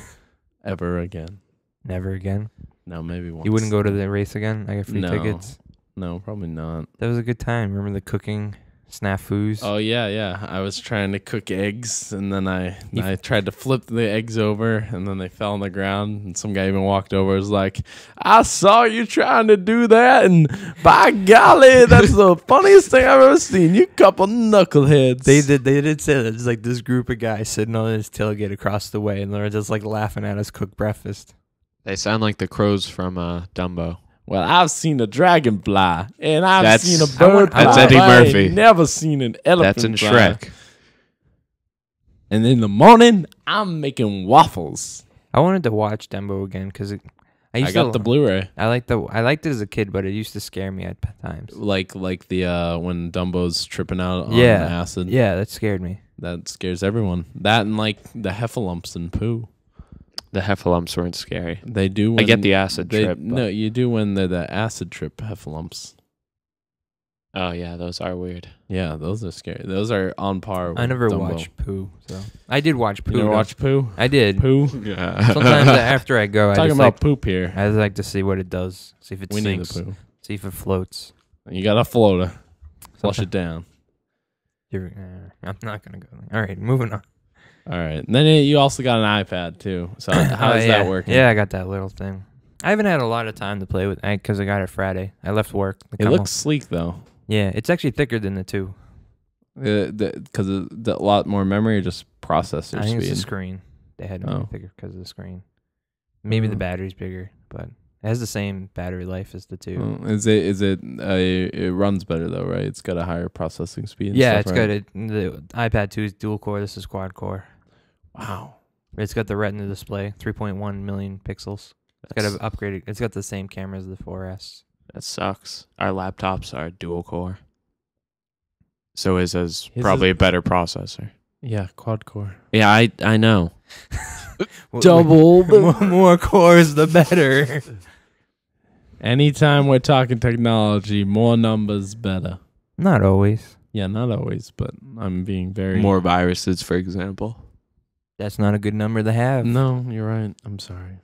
[SPEAKER 2] ever again.
[SPEAKER 1] Never again.
[SPEAKER 2] No, maybe once.
[SPEAKER 1] You wouldn't go to the race again? I got free
[SPEAKER 2] No.
[SPEAKER 1] tickets.
[SPEAKER 2] No, probably not.
[SPEAKER 1] That was a good time. Remember the cooking snafus?
[SPEAKER 2] Oh yeah. I was trying to cook eggs, and then I tried to flip the eggs over, and then they fell on the ground. And some guy even walked over, and was like, "I saw you trying to do that, and by golly, that's the funniest thing I've ever seen. You couple knuckleheads."
[SPEAKER 1] They did say that. It's like this group of guys sitting on his tailgate across the way, and they're just like laughing at us cook breakfast.
[SPEAKER 3] They sound like the crows from Dumbo.
[SPEAKER 2] Well, I've seen a dragonfly, and I've
[SPEAKER 3] That's-
[SPEAKER 2] seen a bird.
[SPEAKER 3] That's
[SPEAKER 2] fly,
[SPEAKER 3] Eddie
[SPEAKER 2] but I ain't
[SPEAKER 3] Murphy.
[SPEAKER 2] never seen an elephant.
[SPEAKER 3] That's in
[SPEAKER 2] fly.
[SPEAKER 3] Shrek.
[SPEAKER 2] And in the morning, I'm making waffles.
[SPEAKER 1] I wanted to watch Dumbo again because I
[SPEAKER 2] I got the Blu-ray.
[SPEAKER 1] I liked it as a kid, but it used to scare me at times.
[SPEAKER 2] Like the when Dumbo's tripping out on
[SPEAKER 1] Yeah.
[SPEAKER 2] acid.
[SPEAKER 1] Yeah, that scared me.
[SPEAKER 2] That scares everyone. That and like the heffalumps and poo.
[SPEAKER 3] The heffalumps weren't scary.
[SPEAKER 2] They do.
[SPEAKER 3] I
[SPEAKER 2] When
[SPEAKER 3] get the acid
[SPEAKER 2] they,
[SPEAKER 3] trip. but-
[SPEAKER 2] No, you do when they're the acid trip heffalumps.
[SPEAKER 3] Oh yeah, those are weird.
[SPEAKER 2] Yeah, those are scary. Those are on par with
[SPEAKER 1] I never
[SPEAKER 2] Dumbo.
[SPEAKER 1] watched Pooh, so I did watch Pooh.
[SPEAKER 2] You never
[SPEAKER 1] though.
[SPEAKER 2] watch poo?
[SPEAKER 1] I did.
[SPEAKER 2] Poo?
[SPEAKER 3] Yeah.
[SPEAKER 1] Sometimes after I go, I
[SPEAKER 2] Talking
[SPEAKER 1] just
[SPEAKER 2] about
[SPEAKER 1] like
[SPEAKER 2] poop here.
[SPEAKER 1] I just like to see what it does, see if it
[SPEAKER 2] We need
[SPEAKER 1] sinks,
[SPEAKER 2] the poo.
[SPEAKER 1] see if it floats.
[SPEAKER 2] You got a floater. Flush
[SPEAKER 1] Sometimes-
[SPEAKER 2] it down.
[SPEAKER 1] I'm not gonna go there. All right, moving on.
[SPEAKER 2] All right. And then you also got an iPad too. So how's
[SPEAKER 1] yeah.
[SPEAKER 2] that working?
[SPEAKER 1] Yeah, I got that little thing. I haven't had a lot of time to play with it because I got it Friday. I left work. to
[SPEAKER 2] It
[SPEAKER 1] come
[SPEAKER 2] looks sleek though.
[SPEAKER 1] home. Yeah, it's actually thicker than the 2.
[SPEAKER 2] Because a lot more memory, or just processor
[SPEAKER 1] I think it's the
[SPEAKER 2] speed.
[SPEAKER 1] screen. They had to make
[SPEAKER 2] Oh.
[SPEAKER 1] it thicker because of the screen. Maybe the
[SPEAKER 2] Mhm.
[SPEAKER 1] battery's bigger, but it has the same battery life as the 2.
[SPEAKER 2] Oh, is it it runs better though, right? It's got a higher processing speed. And
[SPEAKER 1] Yeah,
[SPEAKER 2] stuff,
[SPEAKER 1] it's
[SPEAKER 2] right?
[SPEAKER 1] got the iPad 2 is dual core. This is quad core.
[SPEAKER 2] Wow.
[SPEAKER 1] It's got the Retina display, 3.1 million pixels. It's got an upgraded. It's got the same camera as the 4S.
[SPEAKER 3] That sucks. Our laptops are dual core. So his is
[SPEAKER 2] His
[SPEAKER 3] probably
[SPEAKER 2] is-
[SPEAKER 3] a better processor.
[SPEAKER 2] Yeah, quad core.
[SPEAKER 3] Yeah, I know.
[SPEAKER 1] More cores, the better.
[SPEAKER 2] Anytime we're talking technology, more numbers better.
[SPEAKER 1] Not always.
[SPEAKER 2] Yeah, not always, but I'm being very
[SPEAKER 3] More viruses, for example.
[SPEAKER 1] That's not a good number to have.
[SPEAKER 2] No, you're right. I'm sorry.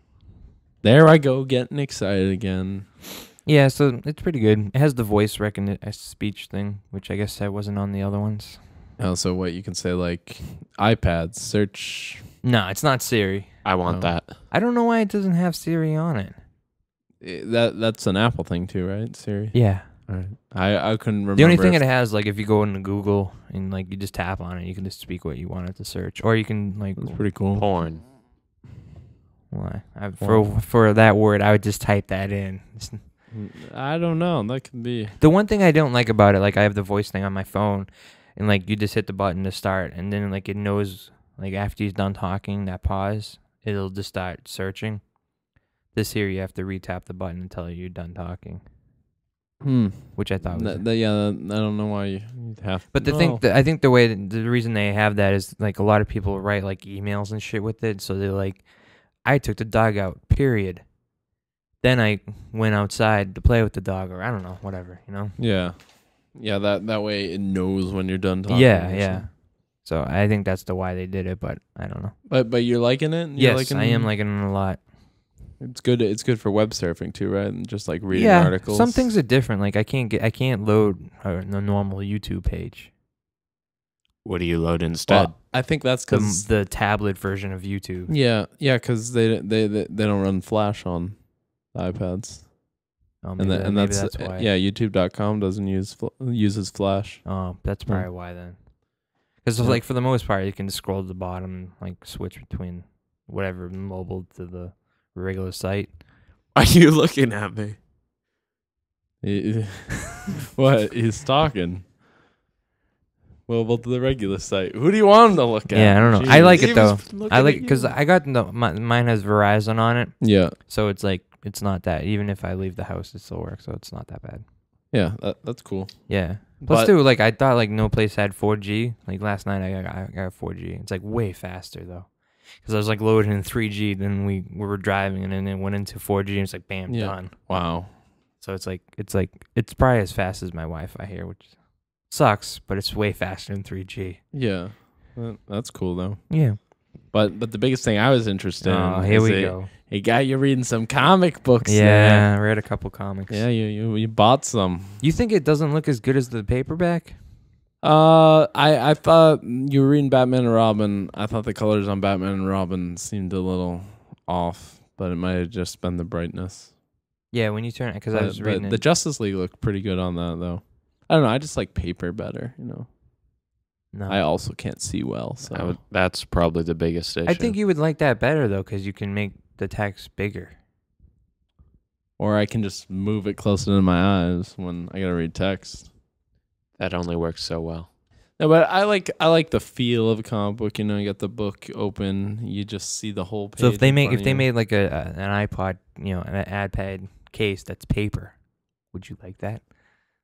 [SPEAKER 2] There I go, getting excited again.
[SPEAKER 1] Yeah, so it's pretty good. It has the voice recognition speech thing, which I guess that wasn't on the other ones.
[SPEAKER 2] Also, what you can say like iPads search.
[SPEAKER 1] No, it's not Siri.
[SPEAKER 3] I want
[SPEAKER 2] Oh.
[SPEAKER 3] that.
[SPEAKER 1] I don't know why it doesn't have Siri on it.
[SPEAKER 2] That's an Apple thing too, right? Siri.
[SPEAKER 1] Yeah.
[SPEAKER 2] All right. I couldn't remember.
[SPEAKER 1] The only thing
[SPEAKER 2] if-
[SPEAKER 1] it has, like, if you go into Google and like you just tap on it, you can just speak what you want it to search, or you can like.
[SPEAKER 2] That's pretty cool.
[SPEAKER 3] Porn.
[SPEAKER 1] Why? For that word, I would just type that in.
[SPEAKER 2] I don't know. That could be.
[SPEAKER 1] The one thing I don't like about it, like I have the voice thing on my phone, and like you just hit the button to start, and then like it knows, like after he's done talking, that pause, it'll just start searching. This here, you have to re-tap the button until you're done talking, which I thought was.
[SPEAKER 2] Yeah, I don't know why you'd have.
[SPEAKER 1] But the thing, I think the reason they have that is like a lot of people write like emails and shit with it, so they're like, I took the dog out, period. Then I went outside to play with the dog, or I don't know, whatever, you know.
[SPEAKER 2] Yeah, that way it knows when you're done talking.
[SPEAKER 1] Yeah,
[SPEAKER 2] or
[SPEAKER 1] yeah.
[SPEAKER 2] something.
[SPEAKER 1] So I think that's why they did it, but I don't know.
[SPEAKER 2] But you're liking it.
[SPEAKER 1] Yes, I am liking it a lot.
[SPEAKER 2] It's good. It's good for web surfing too, right? And just like reading
[SPEAKER 1] Yeah,
[SPEAKER 2] articles.
[SPEAKER 1] some things are different. Like I can't load the normal YouTube page,
[SPEAKER 3] What do you load instead?
[SPEAKER 2] Well, I think that's because
[SPEAKER 1] the tablet version of YouTube.
[SPEAKER 2] yeah, because they don't run Flash on the iPads,
[SPEAKER 1] Oh, maybe that's why.
[SPEAKER 2] yeah. YouTube.com doesn't uses Flash.
[SPEAKER 1] Oh, that's probably why then. Because
[SPEAKER 2] Yeah.
[SPEAKER 1] like for the most part, you can just scroll to the bottom and like switch between whatever mobile to the regular site.
[SPEAKER 3] Are you looking at me?
[SPEAKER 2] What? He's talking. Mobile to the regular site. Who do you want him to look at?
[SPEAKER 1] Yeah, I don't know. I
[SPEAKER 2] Jeez.
[SPEAKER 1] like
[SPEAKER 3] He
[SPEAKER 1] it though.
[SPEAKER 3] was looking
[SPEAKER 1] I like
[SPEAKER 3] at
[SPEAKER 1] because
[SPEAKER 3] you.
[SPEAKER 1] I got mine has Verizon on it,
[SPEAKER 2] Yeah,
[SPEAKER 1] so it's like it's not that. Even if I leave the house, it still works, so it's not that bad.
[SPEAKER 2] yeah. That's cool.
[SPEAKER 1] Yeah, Plus,
[SPEAKER 2] But-
[SPEAKER 1] too, like I thought, like no place had 4G. Like last night, I got 4G. It's like way faster though, because I was like loading in 3G. Then we were driving, and then it went into 4G, and it's like bam,
[SPEAKER 2] Yeah.
[SPEAKER 1] done.
[SPEAKER 2] Wow.
[SPEAKER 1] So it's probably as fast as my Wi-Fi here, which sucks, but it's way faster than 3G.
[SPEAKER 2] Yeah. That's cool though.
[SPEAKER 1] Yeah.
[SPEAKER 2] But the biggest thing I was interested in
[SPEAKER 1] Here
[SPEAKER 2] is
[SPEAKER 1] we go.
[SPEAKER 2] it got you reading some comic books.
[SPEAKER 1] Yeah, I read a couple comics.
[SPEAKER 2] there. Yeah, you bought some.
[SPEAKER 1] You think it doesn't look as good as the paperback?
[SPEAKER 2] I thought you were reading Batman and Robin. I thought the colors on Batman and Robin seemed a little off, but it might have just been the brightness.
[SPEAKER 1] Yeah, when you turn it, because I was reading
[SPEAKER 2] The
[SPEAKER 1] it.
[SPEAKER 2] Justice League looked pretty good on that though. I don't know. I just like paper better.
[SPEAKER 1] No.
[SPEAKER 2] I also can't see well, so
[SPEAKER 3] That's probably the biggest issue.
[SPEAKER 1] I think you would like that better though, because you can make the text bigger.
[SPEAKER 2] or I can just move it closer to my eyes when I gotta read text.
[SPEAKER 3] that only works so well.
[SPEAKER 2] No, but I like the feel of a comic book. You get the book open, you just see the whole page.
[SPEAKER 1] So if they
[SPEAKER 2] in front of you.
[SPEAKER 1] made like an iPod, an iPad case that's paper, would you like that?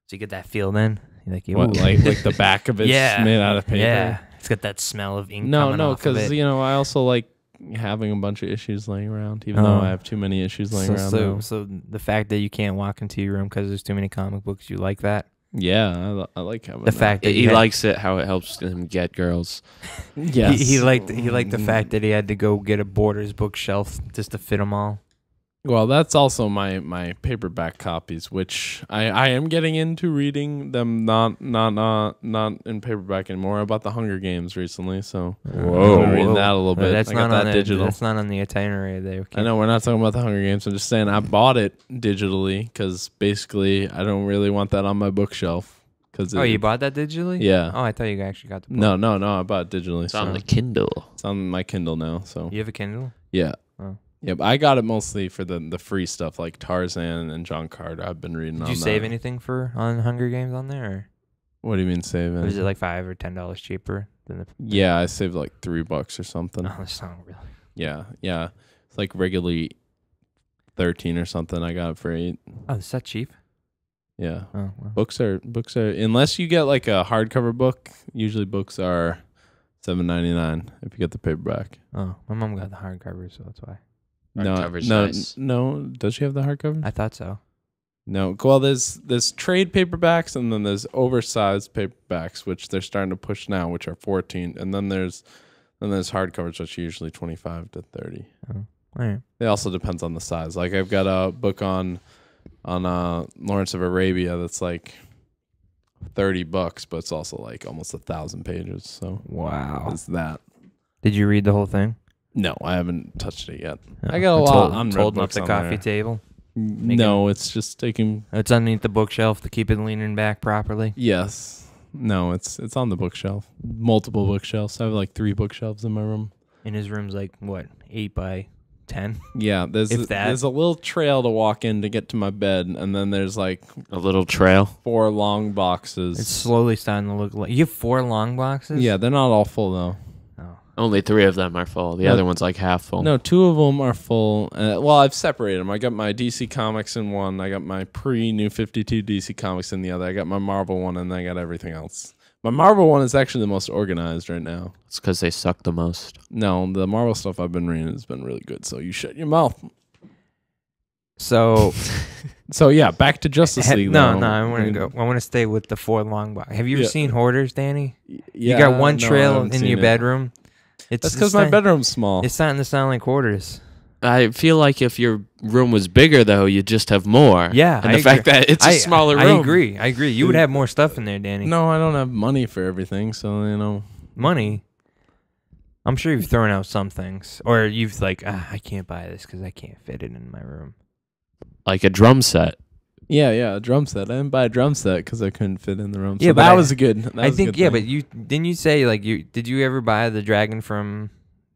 [SPEAKER 1] So you get that feel then. You're like,
[SPEAKER 2] what,
[SPEAKER 1] ooh.
[SPEAKER 2] like the back of it's
[SPEAKER 1] Yeah.
[SPEAKER 2] made out of paper.
[SPEAKER 1] Yeah, it's got that smell of ink.
[SPEAKER 2] No,
[SPEAKER 1] coming off of
[SPEAKER 2] because
[SPEAKER 1] it.
[SPEAKER 2] I also like having a bunch of issues laying around, even though
[SPEAKER 1] Oh.
[SPEAKER 2] I have too many issues laying around. now.
[SPEAKER 1] So the fact that you can't walk into your room because there's too many comic books, you like that?
[SPEAKER 2] Yeah, I like having
[SPEAKER 1] The
[SPEAKER 2] that.
[SPEAKER 1] fact that
[SPEAKER 3] He
[SPEAKER 1] you had-
[SPEAKER 3] likes it how it helps him get girls.
[SPEAKER 2] Yes.
[SPEAKER 1] he liked the fact that he had to go get a Borders bookshelf just to fit them all.
[SPEAKER 2] Well, that's also my paperback copies, which I am getting into reading them not in paperback anymore. I bought the Hunger Games recently, so I'm reading that a little bit.
[SPEAKER 1] That's
[SPEAKER 2] I
[SPEAKER 1] not
[SPEAKER 2] got
[SPEAKER 1] on
[SPEAKER 2] that
[SPEAKER 1] the
[SPEAKER 2] digital.
[SPEAKER 1] That's not on the itinerary there.
[SPEAKER 2] I know we're not talking about the Hunger Games. I'm just saying I bought it digitally because basically I don't really want that on my bookshelf.
[SPEAKER 1] Oh, you bought that digitally?
[SPEAKER 2] Yeah.
[SPEAKER 1] Oh, I thought you actually got the book.
[SPEAKER 2] No, I bought it digitally.
[SPEAKER 3] It's
[SPEAKER 2] so
[SPEAKER 3] on the Kindle.
[SPEAKER 2] it's on my Kindle now. So
[SPEAKER 1] You have a Kindle?
[SPEAKER 2] yeah.
[SPEAKER 1] Oh.
[SPEAKER 2] Yep, I got it mostly for the free stuff like Tarzan and John Carter. I've been reading.
[SPEAKER 1] Did
[SPEAKER 2] on
[SPEAKER 1] you save
[SPEAKER 2] that.
[SPEAKER 1] anything on Hunger Games on there, or
[SPEAKER 2] What do you mean save
[SPEAKER 1] was
[SPEAKER 2] it?
[SPEAKER 1] it like $5 or $10 cheaper than the?
[SPEAKER 2] Yeah, I saved like $3 or something.
[SPEAKER 1] No, that's not really.
[SPEAKER 2] Yeah. It's like regularly 13 or something. I got it for 8.
[SPEAKER 1] Oh, is that cheap?
[SPEAKER 2] Yeah.
[SPEAKER 1] Oh, well.
[SPEAKER 2] Books are unless you get like a hardcover book. Usually books are $7.99 if you get the paperback.
[SPEAKER 1] Oh, my mom got the hardcover, so that's why.
[SPEAKER 3] Hardcover's
[SPEAKER 2] no,
[SPEAKER 3] nice.
[SPEAKER 2] no. Does she have the hardcover?
[SPEAKER 1] I thought so.
[SPEAKER 2] No. Well, there's trade paperbacks and then there's oversized paperbacks, which they're starting to push now, which are 14, and then there's hardcovers, which are usually 25 to 30.
[SPEAKER 1] Oh, all right.
[SPEAKER 2] It also depends on the size. Like I've got a book on Lawrence of Arabia that's like $30, but it's also like almost 1,000 pages. So
[SPEAKER 1] Wow.
[SPEAKER 2] it's that.
[SPEAKER 1] Did you read the whole thing?
[SPEAKER 2] No, I haven't touched it yet.
[SPEAKER 1] Oh,
[SPEAKER 2] I got a
[SPEAKER 1] it's
[SPEAKER 2] lot
[SPEAKER 1] hold-
[SPEAKER 2] on
[SPEAKER 1] it's holding up
[SPEAKER 2] books
[SPEAKER 1] the
[SPEAKER 2] on
[SPEAKER 1] coffee
[SPEAKER 2] there.
[SPEAKER 1] table.
[SPEAKER 2] No, it's just taking.
[SPEAKER 1] It's underneath the bookshelf to keep it leaning back properly.
[SPEAKER 2] Yes. No, it's on the bookshelf. Multiple bookshelves. I have like 3 bookshelves in my room.
[SPEAKER 1] And his room's like what, 8 by 10?
[SPEAKER 2] Yeah, there's
[SPEAKER 1] If that.
[SPEAKER 2] there's a little trail to walk in to get to my bed, and then there's like
[SPEAKER 3] A little trail.
[SPEAKER 2] 4 long boxes.
[SPEAKER 1] It's slowly starting to look like you have 4 long boxes.
[SPEAKER 2] Yeah, they're not all full though.
[SPEAKER 1] Oh.
[SPEAKER 3] Only 3 of them are full. The
[SPEAKER 2] No.
[SPEAKER 3] other one's like half full.
[SPEAKER 2] No, 2 of them are full. Well, I've separated them. I got my DC Comics in one. I got my pre-New 52 DC Comics in the other. I got my Marvel one, and then I got everything else. My Marvel one is actually the most organized right now.
[SPEAKER 3] It's because they suck the most.
[SPEAKER 2] No, the Marvel stuff I've been reading has been really good, so you shut your mouth.
[SPEAKER 1] So
[SPEAKER 2] So, yeah, back to Justice League.
[SPEAKER 1] no,
[SPEAKER 2] though.
[SPEAKER 1] I want to go. I want to stay with the 4 long box. Have you ever
[SPEAKER 2] Yeah.
[SPEAKER 1] seen Hoarders, Danny?
[SPEAKER 2] Yeah,
[SPEAKER 1] You got one
[SPEAKER 2] no, I
[SPEAKER 1] trail
[SPEAKER 2] haven't
[SPEAKER 1] in
[SPEAKER 2] seen
[SPEAKER 1] your
[SPEAKER 2] it.
[SPEAKER 1] bedroom.
[SPEAKER 2] That's because my bedroom's small.
[SPEAKER 1] It's starting to sound like Hoarders.
[SPEAKER 3] I feel like if your room was bigger, though, you'd just have more.
[SPEAKER 1] Yeah,
[SPEAKER 3] And
[SPEAKER 1] I
[SPEAKER 3] the fact
[SPEAKER 1] agree.
[SPEAKER 3] that it's a smaller room.
[SPEAKER 1] I agree. You would have more stuff in there, Danny.
[SPEAKER 2] No, I don't have money for everything, so,
[SPEAKER 1] Money. I'm sure you've thrown out some things, or you've like, I can't buy this because I can't fit it in my room.
[SPEAKER 3] Like a drum set.
[SPEAKER 2] Yeah, a drum set. I didn't buy a drum set because I couldn't fit in the room.
[SPEAKER 1] Yeah,
[SPEAKER 2] So
[SPEAKER 1] but
[SPEAKER 2] that
[SPEAKER 1] I-
[SPEAKER 2] was a good. That
[SPEAKER 1] I
[SPEAKER 2] was a
[SPEAKER 1] think
[SPEAKER 2] good
[SPEAKER 1] yeah,
[SPEAKER 2] thing.
[SPEAKER 1] but you didn't you say like did you ever buy the dragon from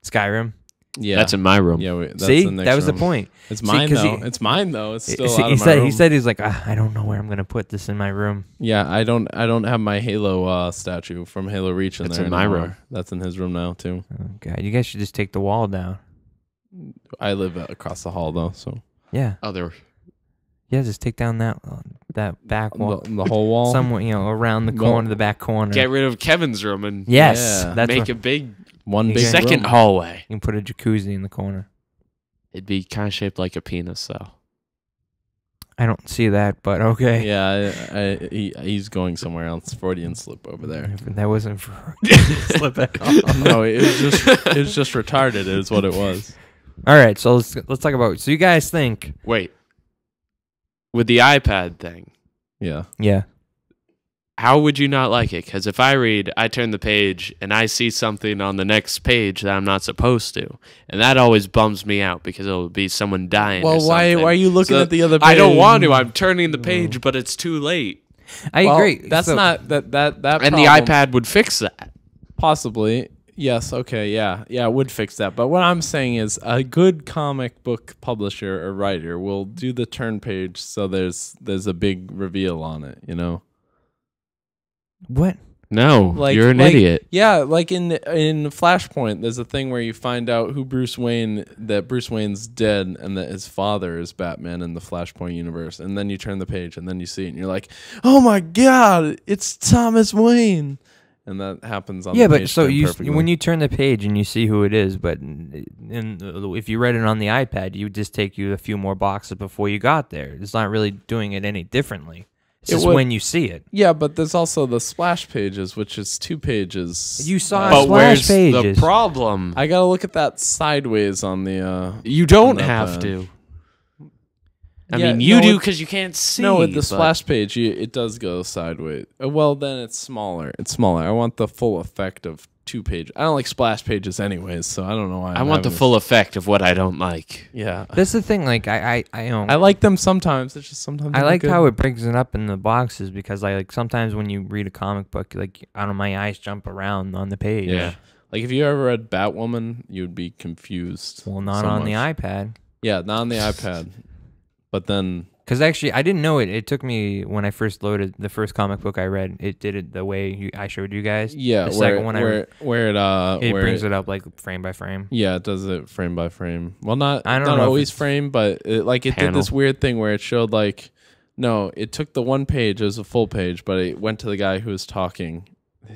[SPEAKER 1] Skyrim?
[SPEAKER 2] yeah,
[SPEAKER 3] That's in my room.
[SPEAKER 2] yeah. That's
[SPEAKER 1] See,
[SPEAKER 2] the next
[SPEAKER 1] that was the
[SPEAKER 2] room.
[SPEAKER 1] point.
[SPEAKER 2] It's
[SPEAKER 1] See,
[SPEAKER 2] mine
[SPEAKER 1] 'cause
[SPEAKER 2] though.
[SPEAKER 1] he-
[SPEAKER 2] It's mine though. It's still
[SPEAKER 1] See,
[SPEAKER 2] out
[SPEAKER 1] he
[SPEAKER 2] of my
[SPEAKER 1] said
[SPEAKER 2] room.
[SPEAKER 1] he said he's like, I don't know where I'm gonna put this in my room.
[SPEAKER 2] Yeah, I don't have my Halo statue from Halo Reach in
[SPEAKER 3] It's
[SPEAKER 2] there
[SPEAKER 3] in my
[SPEAKER 2] anymore.
[SPEAKER 3] room.
[SPEAKER 2] That's in his room now too.
[SPEAKER 1] Oh God, you guys should just take the wall down.
[SPEAKER 2] I live across the hall though, so
[SPEAKER 1] Yeah,
[SPEAKER 3] Other.
[SPEAKER 1] yeah, just take down that. that back wall,
[SPEAKER 2] The whole wall.
[SPEAKER 1] somewhere, around the corner, the back corner.
[SPEAKER 3] Get rid of Kevin's room and
[SPEAKER 1] Yes,
[SPEAKER 2] Yeah.
[SPEAKER 1] that's
[SPEAKER 3] make
[SPEAKER 1] what,
[SPEAKER 3] a big
[SPEAKER 2] One
[SPEAKER 1] You
[SPEAKER 2] big
[SPEAKER 1] can-
[SPEAKER 3] second
[SPEAKER 2] room.
[SPEAKER 3] hallway.
[SPEAKER 1] you can put a jacuzzi in the corner.
[SPEAKER 3] It'd be kind of shaped like a penis, though.
[SPEAKER 1] I don't see that, but okay.
[SPEAKER 2] Yeah, he's going somewhere else. Freudian slip over there.
[SPEAKER 1] That wasn't for slip it.
[SPEAKER 2] No, it was just retarded. Is what it was.
[SPEAKER 1] All right, so let's talk about. So you guys think?
[SPEAKER 3] Wait. With the iPad thing,
[SPEAKER 2] Yeah.
[SPEAKER 1] Yeah.
[SPEAKER 3] how would you not like it? Because if I read, I turn the page and I see something on the next page that I'm not supposed to, and that always bums me out because it'll be someone dying. or
[SPEAKER 2] Well, why
[SPEAKER 3] something.
[SPEAKER 2] are you looking
[SPEAKER 3] So
[SPEAKER 2] at the other page?
[SPEAKER 3] I don't want to. I'm turning the page, but it's too late.
[SPEAKER 1] I
[SPEAKER 2] Well,
[SPEAKER 1] agree.
[SPEAKER 2] That's
[SPEAKER 1] So-
[SPEAKER 2] not that
[SPEAKER 3] And the
[SPEAKER 2] problem-
[SPEAKER 3] iPad would fix that.
[SPEAKER 2] Possibly. Yes, okay, yeah. Yeah, it would fix that. But what I'm saying is a good comic book publisher or writer will do the turn page so there's a big reveal on it, you know?
[SPEAKER 1] what?
[SPEAKER 3] No,
[SPEAKER 2] Like
[SPEAKER 3] you're an
[SPEAKER 2] like-
[SPEAKER 3] idiot.
[SPEAKER 2] Yeah, like in Flashpoint, there's a thing where you find out that Bruce Wayne's dead and that his father is Batman in the Flashpoint universe. And then you turn the page and then you see it and you're like, "Oh my god, it's Thomas Wayne." And that happens on
[SPEAKER 1] Yeah,
[SPEAKER 2] the
[SPEAKER 1] but
[SPEAKER 2] page
[SPEAKER 1] so
[SPEAKER 2] turn
[SPEAKER 1] you
[SPEAKER 2] perfectly.
[SPEAKER 1] when you turn the page and you see who it is, but if you read it on the iPad, you would just take you a few more boxes before you got there. It's not really doing it any differently. It's
[SPEAKER 2] It
[SPEAKER 1] just
[SPEAKER 2] would-
[SPEAKER 1] when you see it.
[SPEAKER 2] Yeah, but there's also the splash pages, which is 2 pages.
[SPEAKER 1] You saw
[SPEAKER 3] But
[SPEAKER 1] splash
[SPEAKER 3] where's
[SPEAKER 1] pages.
[SPEAKER 3] the problem?
[SPEAKER 2] I gotta look at that sideways on the.
[SPEAKER 3] You don't
[SPEAKER 2] Not
[SPEAKER 3] have
[SPEAKER 2] bad.
[SPEAKER 3] to. I
[SPEAKER 2] Yeah,
[SPEAKER 3] mean, you
[SPEAKER 2] no,
[SPEAKER 3] do
[SPEAKER 2] it-
[SPEAKER 3] because you can't see.
[SPEAKER 2] No, with the
[SPEAKER 3] but-
[SPEAKER 2] splash page, it does go sideways. Well, then it's smaller. It's smaller. I want the full effect of 2 pages. I don't like splash pages anyways, so I don't know why.
[SPEAKER 3] I want the full effect of what I don't like.
[SPEAKER 2] Yeah,
[SPEAKER 1] That's the thing. Like I
[SPEAKER 2] I like them sometimes. It's just sometimes.
[SPEAKER 1] I like how it brings it up in the boxes because I like sometimes when you read a comic book, like I don't know, my eyes jump around on the page.
[SPEAKER 3] Yeah.
[SPEAKER 2] Like if you ever read Batwoman, you'd be confused.
[SPEAKER 1] Well, not
[SPEAKER 2] so
[SPEAKER 1] on the
[SPEAKER 2] much.
[SPEAKER 1] iPad.
[SPEAKER 2] Yeah, not on the iPad. But then
[SPEAKER 1] Because actually, I didn't know it. It took me when I first loaded the first comic book I read. It did it the way I showed you guys.
[SPEAKER 2] yeah,
[SPEAKER 1] The
[SPEAKER 2] where
[SPEAKER 1] second one
[SPEAKER 2] where it
[SPEAKER 1] It
[SPEAKER 2] where
[SPEAKER 1] brings it up like frame by frame.
[SPEAKER 2] Yeah, it does it frame by frame. Well, not
[SPEAKER 1] I don't
[SPEAKER 2] not
[SPEAKER 1] know if
[SPEAKER 2] always
[SPEAKER 1] it's-
[SPEAKER 2] frame, but it did
[SPEAKER 3] Panel.
[SPEAKER 2] this weird thing where it showed like, no, it took the one page as a full page, but it went to the guy who was talking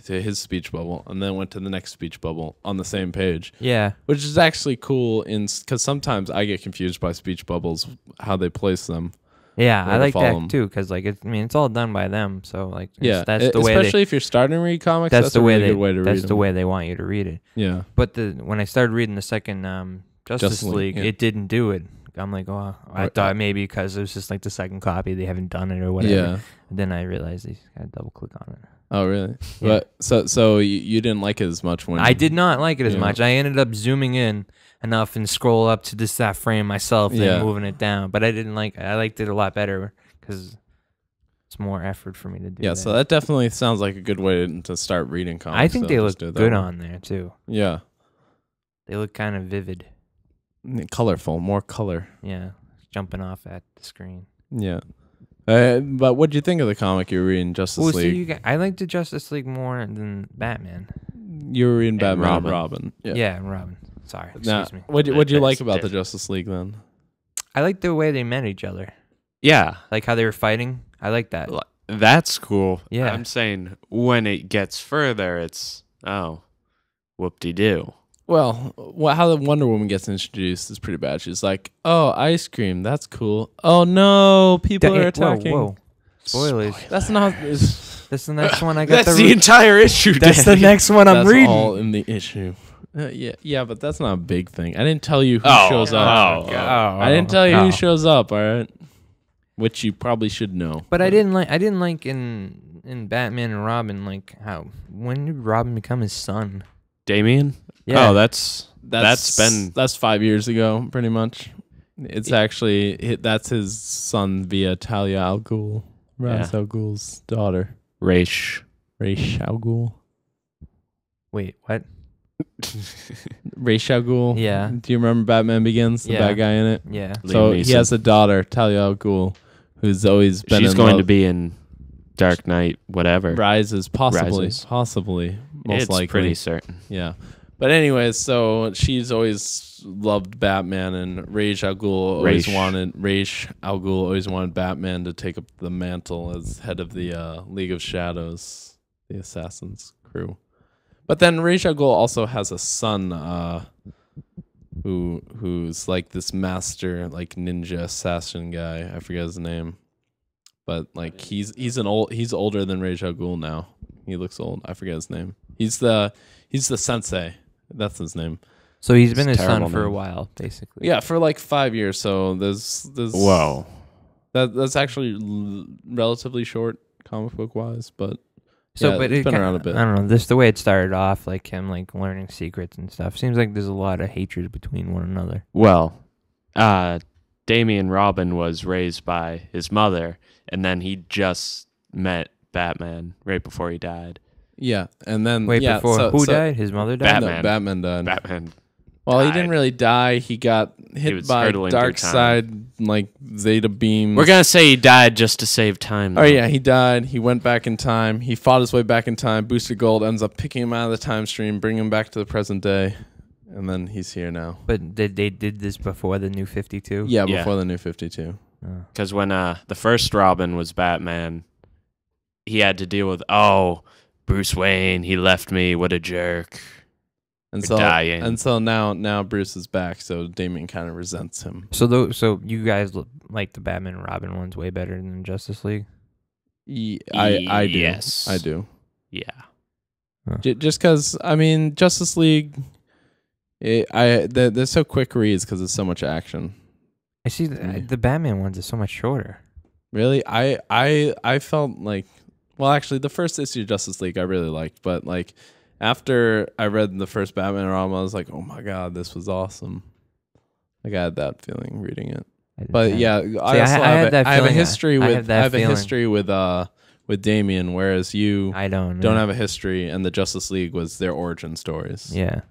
[SPEAKER 2] to his speech bubble, and then went to the next speech bubble on the same page,
[SPEAKER 1] Yeah.
[SPEAKER 2] which is actually cool. Because sometimes I get confused by speech bubbles, how they place them.
[SPEAKER 1] Yeah,
[SPEAKER 2] Where
[SPEAKER 1] I
[SPEAKER 2] to
[SPEAKER 1] like
[SPEAKER 2] follow
[SPEAKER 1] that
[SPEAKER 2] 'em.
[SPEAKER 1] too because like it's all done by them. So like
[SPEAKER 2] Yeah,
[SPEAKER 1] that's the way
[SPEAKER 2] especially if you're starting to read comics.
[SPEAKER 1] that's the
[SPEAKER 2] a
[SPEAKER 1] way
[SPEAKER 2] really
[SPEAKER 1] they
[SPEAKER 2] good way to read
[SPEAKER 1] that's the
[SPEAKER 2] them.
[SPEAKER 1] way they want you to read it.
[SPEAKER 2] Yeah,
[SPEAKER 1] But when I started reading the second Justice
[SPEAKER 2] League,
[SPEAKER 1] League,
[SPEAKER 2] yeah.
[SPEAKER 1] it didn't do it. I'm like, oh, I
[SPEAKER 2] Right.
[SPEAKER 1] thought maybe because it was just like the second copy, they haven't done it or whatever.
[SPEAKER 2] yeah.
[SPEAKER 1] And then I realized they got to double click on it.
[SPEAKER 2] Oh, really?
[SPEAKER 1] Yeah.
[SPEAKER 2] But so you didn't like it as much when
[SPEAKER 1] I did not like it as
[SPEAKER 2] Yeah.
[SPEAKER 1] much. I ended up zooming in enough and scroll up to just that frame myself, then
[SPEAKER 2] Yeah.
[SPEAKER 1] moving it down. But I didn't like. I liked it a lot better because it's more effort for me to do.
[SPEAKER 2] Yeah, so that definitely sounds like a good way to start reading comics.
[SPEAKER 1] I think
[SPEAKER 2] so
[SPEAKER 1] they look
[SPEAKER 2] just do it that
[SPEAKER 1] good
[SPEAKER 2] way.
[SPEAKER 1] on there too.
[SPEAKER 2] Yeah,
[SPEAKER 1] They look kind of vivid.
[SPEAKER 2] colorful, more color.
[SPEAKER 1] Yeah, jumping off at the screen.
[SPEAKER 2] Yeah. But what do you think of the comic you were reading, Justice
[SPEAKER 1] Well, see,
[SPEAKER 2] League?
[SPEAKER 1] I like the Justice League more than Batman.
[SPEAKER 2] You were reading Batman and
[SPEAKER 3] Robin.
[SPEAKER 2] Robin.
[SPEAKER 1] Yeah, and Robin. Sorry,
[SPEAKER 2] Now,
[SPEAKER 1] excuse me.
[SPEAKER 2] what'd you like
[SPEAKER 3] That's
[SPEAKER 2] about the
[SPEAKER 3] different.
[SPEAKER 2] Justice League then?
[SPEAKER 1] I like the way they met each other,
[SPEAKER 3] Yeah,
[SPEAKER 1] like how they were fighting. I like that.
[SPEAKER 3] that's cool.
[SPEAKER 1] Yeah.
[SPEAKER 3] I'm saying when it gets further, it's whoop-de-doo.
[SPEAKER 2] Well, how the Wonder Woman gets introduced is pretty bad. She's like, "Oh, ice cream, that's cool. Oh no, people are attacking."
[SPEAKER 1] Whoa. Spoilers.
[SPEAKER 2] That's not.
[SPEAKER 1] That's the next one I got.
[SPEAKER 3] That's the entire issue.
[SPEAKER 1] That's the
[SPEAKER 3] Danny.
[SPEAKER 1] next one I'm
[SPEAKER 2] That's
[SPEAKER 1] reading.
[SPEAKER 2] all in the issue. Yeah, but that's not a big thing. I didn't tell you who
[SPEAKER 3] Oh,
[SPEAKER 2] shows up.
[SPEAKER 3] oh,
[SPEAKER 2] I didn't tell you who shows up. All right, which you probably should know.
[SPEAKER 1] But I didn't like in Batman and Robin like how when did Robin become his son?
[SPEAKER 3] Damien?
[SPEAKER 1] Yeah.
[SPEAKER 3] Oh, that's been
[SPEAKER 2] 5 years ago, pretty much. It's actually that's his son via Talia al Ghul, Ra's al Ghul's daughter,
[SPEAKER 3] Raish.
[SPEAKER 2] Ra's al Ghul.
[SPEAKER 1] Wait, what?
[SPEAKER 2] Ra's al Ghul.
[SPEAKER 1] Yeah.
[SPEAKER 2] Do you remember Batman Begins? The
[SPEAKER 1] Yeah.
[SPEAKER 2] bad guy in it.
[SPEAKER 1] Yeah.
[SPEAKER 2] So
[SPEAKER 3] Liam
[SPEAKER 2] he has a daughter, Talia al Ghul, who's always been.
[SPEAKER 3] She's
[SPEAKER 2] in
[SPEAKER 3] going to
[SPEAKER 2] love.
[SPEAKER 3] be in Dark Knight, whatever.
[SPEAKER 2] Rises, possibly,
[SPEAKER 3] Rises.
[SPEAKER 2] possibly, most
[SPEAKER 3] It's
[SPEAKER 2] likely.
[SPEAKER 3] pretty certain.
[SPEAKER 2] Yeah. But anyways, so she's always loved Batman, and Ra's al Ghul always wanted Batman to take up the mantle as head of the League of Shadows, the Assassin's crew. But then Ra's al Ghul also has a son, who's like this master, like ninja assassin guy. I forget his name, but like he's older than Ra's al Ghul now. He looks old. I forget his name. He's the sensei. That's his name.
[SPEAKER 1] So he's been
[SPEAKER 3] It's
[SPEAKER 1] his
[SPEAKER 3] a
[SPEAKER 1] son
[SPEAKER 3] terrible
[SPEAKER 1] for a
[SPEAKER 3] name.
[SPEAKER 1] while, basically.
[SPEAKER 2] Yeah, for like 5 years. So there's
[SPEAKER 3] Whoa.
[SPEAKER 2] That's actually relatively short comic book wise, but
[SPEAKER 1] So,
[SPEAKER 2] yeah,
[SPEAKER 1] but
[SPEAKER 2] it's
[SPEAKER 1] it
[SPEAKER 2] been
[SPEAKER 1] kinda-
[SPEAKER 2] around a bit.
[SPEAKER 1] I don't know. Just the way it started off, like him, like learning secrets and stuff. Seems like there's a lot of hatred between one another.
[SPEAKER 3] Well, Damian Robin was raised by his mother, and then he just met Batman right before he died.
[SPEAKER 2] Yeah, and then
[SPEAKER 1] Wait,
[SPEAKER 2] yeah,
[SPEAKER 1] before
[SPEAKER 2] so,
[SPEAKER 1] who
[SPEAKER 2] so-
[SPEAKER 1] died? His mother died.
[SPEAKER 3] Batman.
[SPEAKER 2] No, Batman died.
[SPEAKER 3] Batman.
[SPEAKER 2] Well, he
[SPEAKER 3] died.
[SPEAKER 2] didn't really die. He got
[SPEAKER 3] He
[SPEAKER 2] hit
[SPEAKER 3] was
[SPEAKER 2] by
[SPEAKER 3] hurtling through
[SPEAKER 2] dark
[SPEAKER 3] time.
[SPEAKER 2] side, like Zeta beams.
[SPEAKER 3] We're gonna say he died just to save time.
[SPEAKER 2] Oh
[SPEAKER 3] though.
[SPEAKER 2] yeah, he died. He went back in time. He fought his way back in time. Booster Gold ends up picking him out of the time stream, bringing him back to the present day, and then he's here now.
[SPEAKER 1] But they did this before the New 52.
[SPEAKER 2] Yeah,
[SPEAKER 3] Yeah.
[SPEAKER 2] before the New 52.
[SPEAKER 1] Oh.
[SPEAKER 3] Because when the first Robin was Batman, he had to deal with Bruce Wayne. He left me. What a jerk.
[SPEAKER 2] And
[SPEAKER 3] We're
[SPEAKER 2] so
[SPEAKER 3] dying.
[SPEAKER 2] and so now Bruce is back. So Damian kind of resents him.
[SPEAKER 1] So you guys like the Batman and Robin ones way better than Justice League?
[SPEAKER 2] I do.
[SPEAKER 3] Yes.
[SPEAKER 2] I do.
[SPEAKER 3] Yeah.
[SPEAKER 2] Just because I mean Justice League, they're so quick reads because it's so much action.
[SPEAKER 1] I see the Batman ones are so much shorter.
[SPEAKER 2] Really, I felt like, well, actually, the first issue of Justice League I really liked, but like after I read the first Batman and Robin, I was like, oh my god, this was awesome. Like I had that feeling reading it. But yeah, I also
[SPEAKER 1] had that
[SPEAKER 2] I have a
[SPEAKER 1] feeling.
[SPEAKER 2] history
[SPEAKER 1] I
[SPEAKER 2] with
[SPEAKER 1] have that
[SPEAKER 2] I have a
[SPEAKER 1] feeling.
[SPEAKER 2] history with Damian, whereas you
[SPEAKER 1] I don't
[SPEAKER 2] don't have a history, and the Justice League was their origin stories.
[SPEAKER 1] Yeah.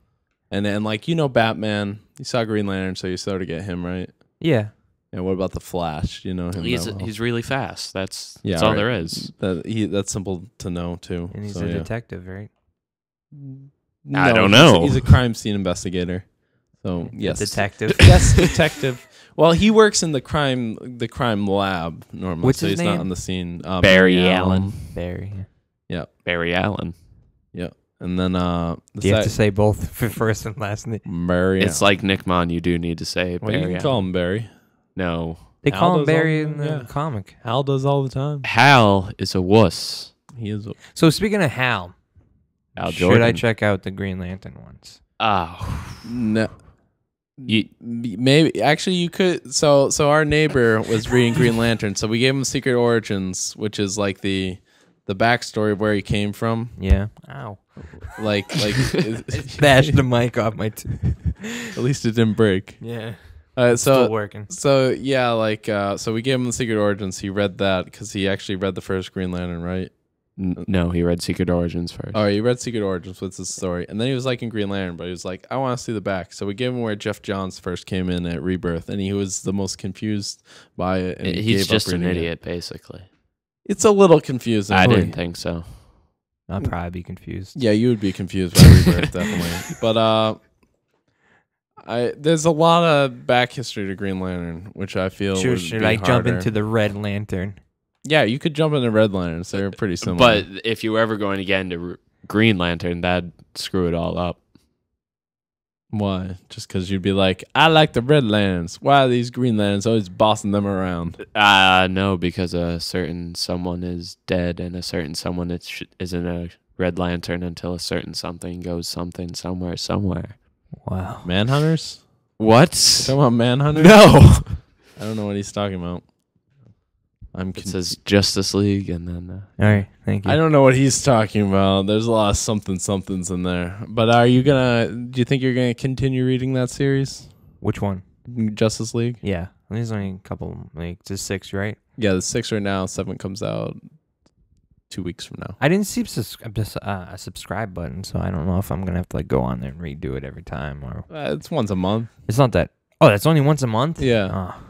[SPEAKER 2] And then like Batman, you saw Green Lantern, so you sort of get him right.
[SPEAKER 1] Yeah.
[SPEAKER 2] And what about the Flash? You know him.
[SPEAKER 3] He's
[SPEAKER 2] that well.
[SPEAKER 3] he's really fast. That's
[SPEAKER 2] Yeah,
[SPEAKER 3] all
[SPEAKER 2] right.
[SPEAKER 3] there is.
[SPEAKER 2] That's simple to know too.
[SPEAKER 1] And he's
[SPEAKER 2] so,
[SPEAKER 1] a
[SPEAKER 2] yeah.
[SPEAKER 1] detective, right?
[SPEAKER 3] I don't
[SPEAKER 2] he's-
[SPEAKER 3] know.
[SPEAKER 2] He's a crime scene investigator. So yes,
[SPEAKER 1] Detective.
[SPEAKER 2] yes, detective. Well, he works in the crime lab normally.
[SPEAKER 1] What's
[SPEAKER 2] so
[SPEAKER 1] his
[SPEAKER 2] he's not
[SPEAKER 1] name?
[SPEAKER 2] on the scene.
[SPEAKER 3] Barry Allen.
[SPEAKER 1] Barry.
[SPEAKER 3] Barry Allen.
[SPEAKER 2] And then
[SPEAKER 1] Do you have to say both for first and last name?
[SPEAKER 2] Barry.
[SPEAKER 3] It's like Nick Mon. You do need to say
[SPEAKER 2] well,
[SPEAKER 3] Barry
[SPEAKER 2] you can
[SPEAKER 3] Allen.
[SPEAKER 2] call him Barry.
[SPEAKER 3] No.
[SPEAKER 1] They
[SPEAKER 2] Hal
[SPEAKER 1] call him
[SPEAKER 2] does
[SPEAKER 1] Barry
[SPEAKER 2] all-
[SPEAKER 1] in the
[SPEAKER 2] yeah.
[SPEAKER 1] comic.
[SPEAKER 2] Hal does all the time.
[SPEAKER 3] Hal is a wuss.
[SPEAKER 2] He is.
[SPEAKER 1] So speaking of Hal,
[SPEAKER 3] Hal
[SPEAKER 1] should
[SPEAKER 3] Jordan.
[SPEAKER 1] I check out the Green Lantern ones?
[SPEAKER 2] No.
[SPEAKER 3] You-
[SPEAKER 2] Maybe actually you could. So our neighbor was reading Green Lantern, so we gave him Secret Origins, which is like the backstory of where he came from.
[SPEAKER 1] Yeah. Ow.
[SPEAKER 2] Like
[SPEAKER 1] Bashed the mic off my
[SPEAKER 2] at least it didn't break.
[SPEAKER 1] Yeah.
[SPEAKER 2] So
[SPEAKER 1] Still working.
[SPEAKER 2] So yeah, like so we gave him the Secret Origins. He read that because he actually read the first Green Lantern, right?
[SPEAKER 3] No, he read Secret Origins first.
[SPEAKER 2] Oh, he read Secret Origins. What's the story? And then he was like in Green Lantern, but he was like, I want to see the back. So we gave him where Jeff Johns first came in at Rebirth, and he was the most confused by it. And he
[SPEAKER 3] He's
[SPEAKER 2] gave up
[SPEAKER 3] just an
[SPEAKER 2] reading it.
[SPEAKER 3] idiot, basically.
[SPEAKER 2] It's a little confusing.
[SPEAKER 3] I didn't think so.
[SPEAKER 1] I'll probably be confused.
[SPEAKER 2] Yeah, you would be confused by Rebirth, definitely. But there's a lot of back history to Green Lantern, which I feel would
[SPEAKER 1] Should
[SPEAKER 2] be
[SPEAKER 1] I jump
[SPEAKER 2] harder.
[SPEAKER 1] into the Red Lantern?
[SPEAKER 2] Yeah, you could jump into Red Lanterns. They're pretty similar.
[SPEAKER 3] But if you were ever going to get into Green Lantern, that'd screw it all up.
[SPEAKER 2] why? Just because you'd be like, I like the Red Lanterns. Why are these Green Lanterns always bossing them around?
[SPEAKER 3] No, because a certain someone is dead and a certain someone isn't a Red Lantern until a certain something goes something somewhere.
[SPEAKER 1] Wow.
[SPEAKER 2] Manhunters?
[SPEAKER 3] What?
[SPEAKER 2] Talking about Manhunters?
[SPEAKER 3] No.
[SPEAKER 2] I don't know what he's talking about.
[SPEAKER 3] It says Justice League and then...
[SPEAKER 1] All right. Thank you.
[SPEAKER 2] I don't know what he's talking about. There's a lot of somethings in there. But do you think you're gonna continue reading that series?
[SPEAKER 1] Which one?
[SPEAKER 2] Justice League?
[SPEAKER 1] Yeah. There's only a couple, like, just 6, right?
[SPEAKER 2] Yeah, the 6 right now, 7 comes out 2 weeks from now.
[SPEAKER 1] I didn't see a subscribe button, so I don't know if I'm gonna have to like go on there and redo it every time, or
[SPEAKER 2] It's once a month.
[SPEAKER 1] it's not that. Oh, that's only once a month.
[SPEAKER 2] Yeah.
[SPEAKER 1] Oh,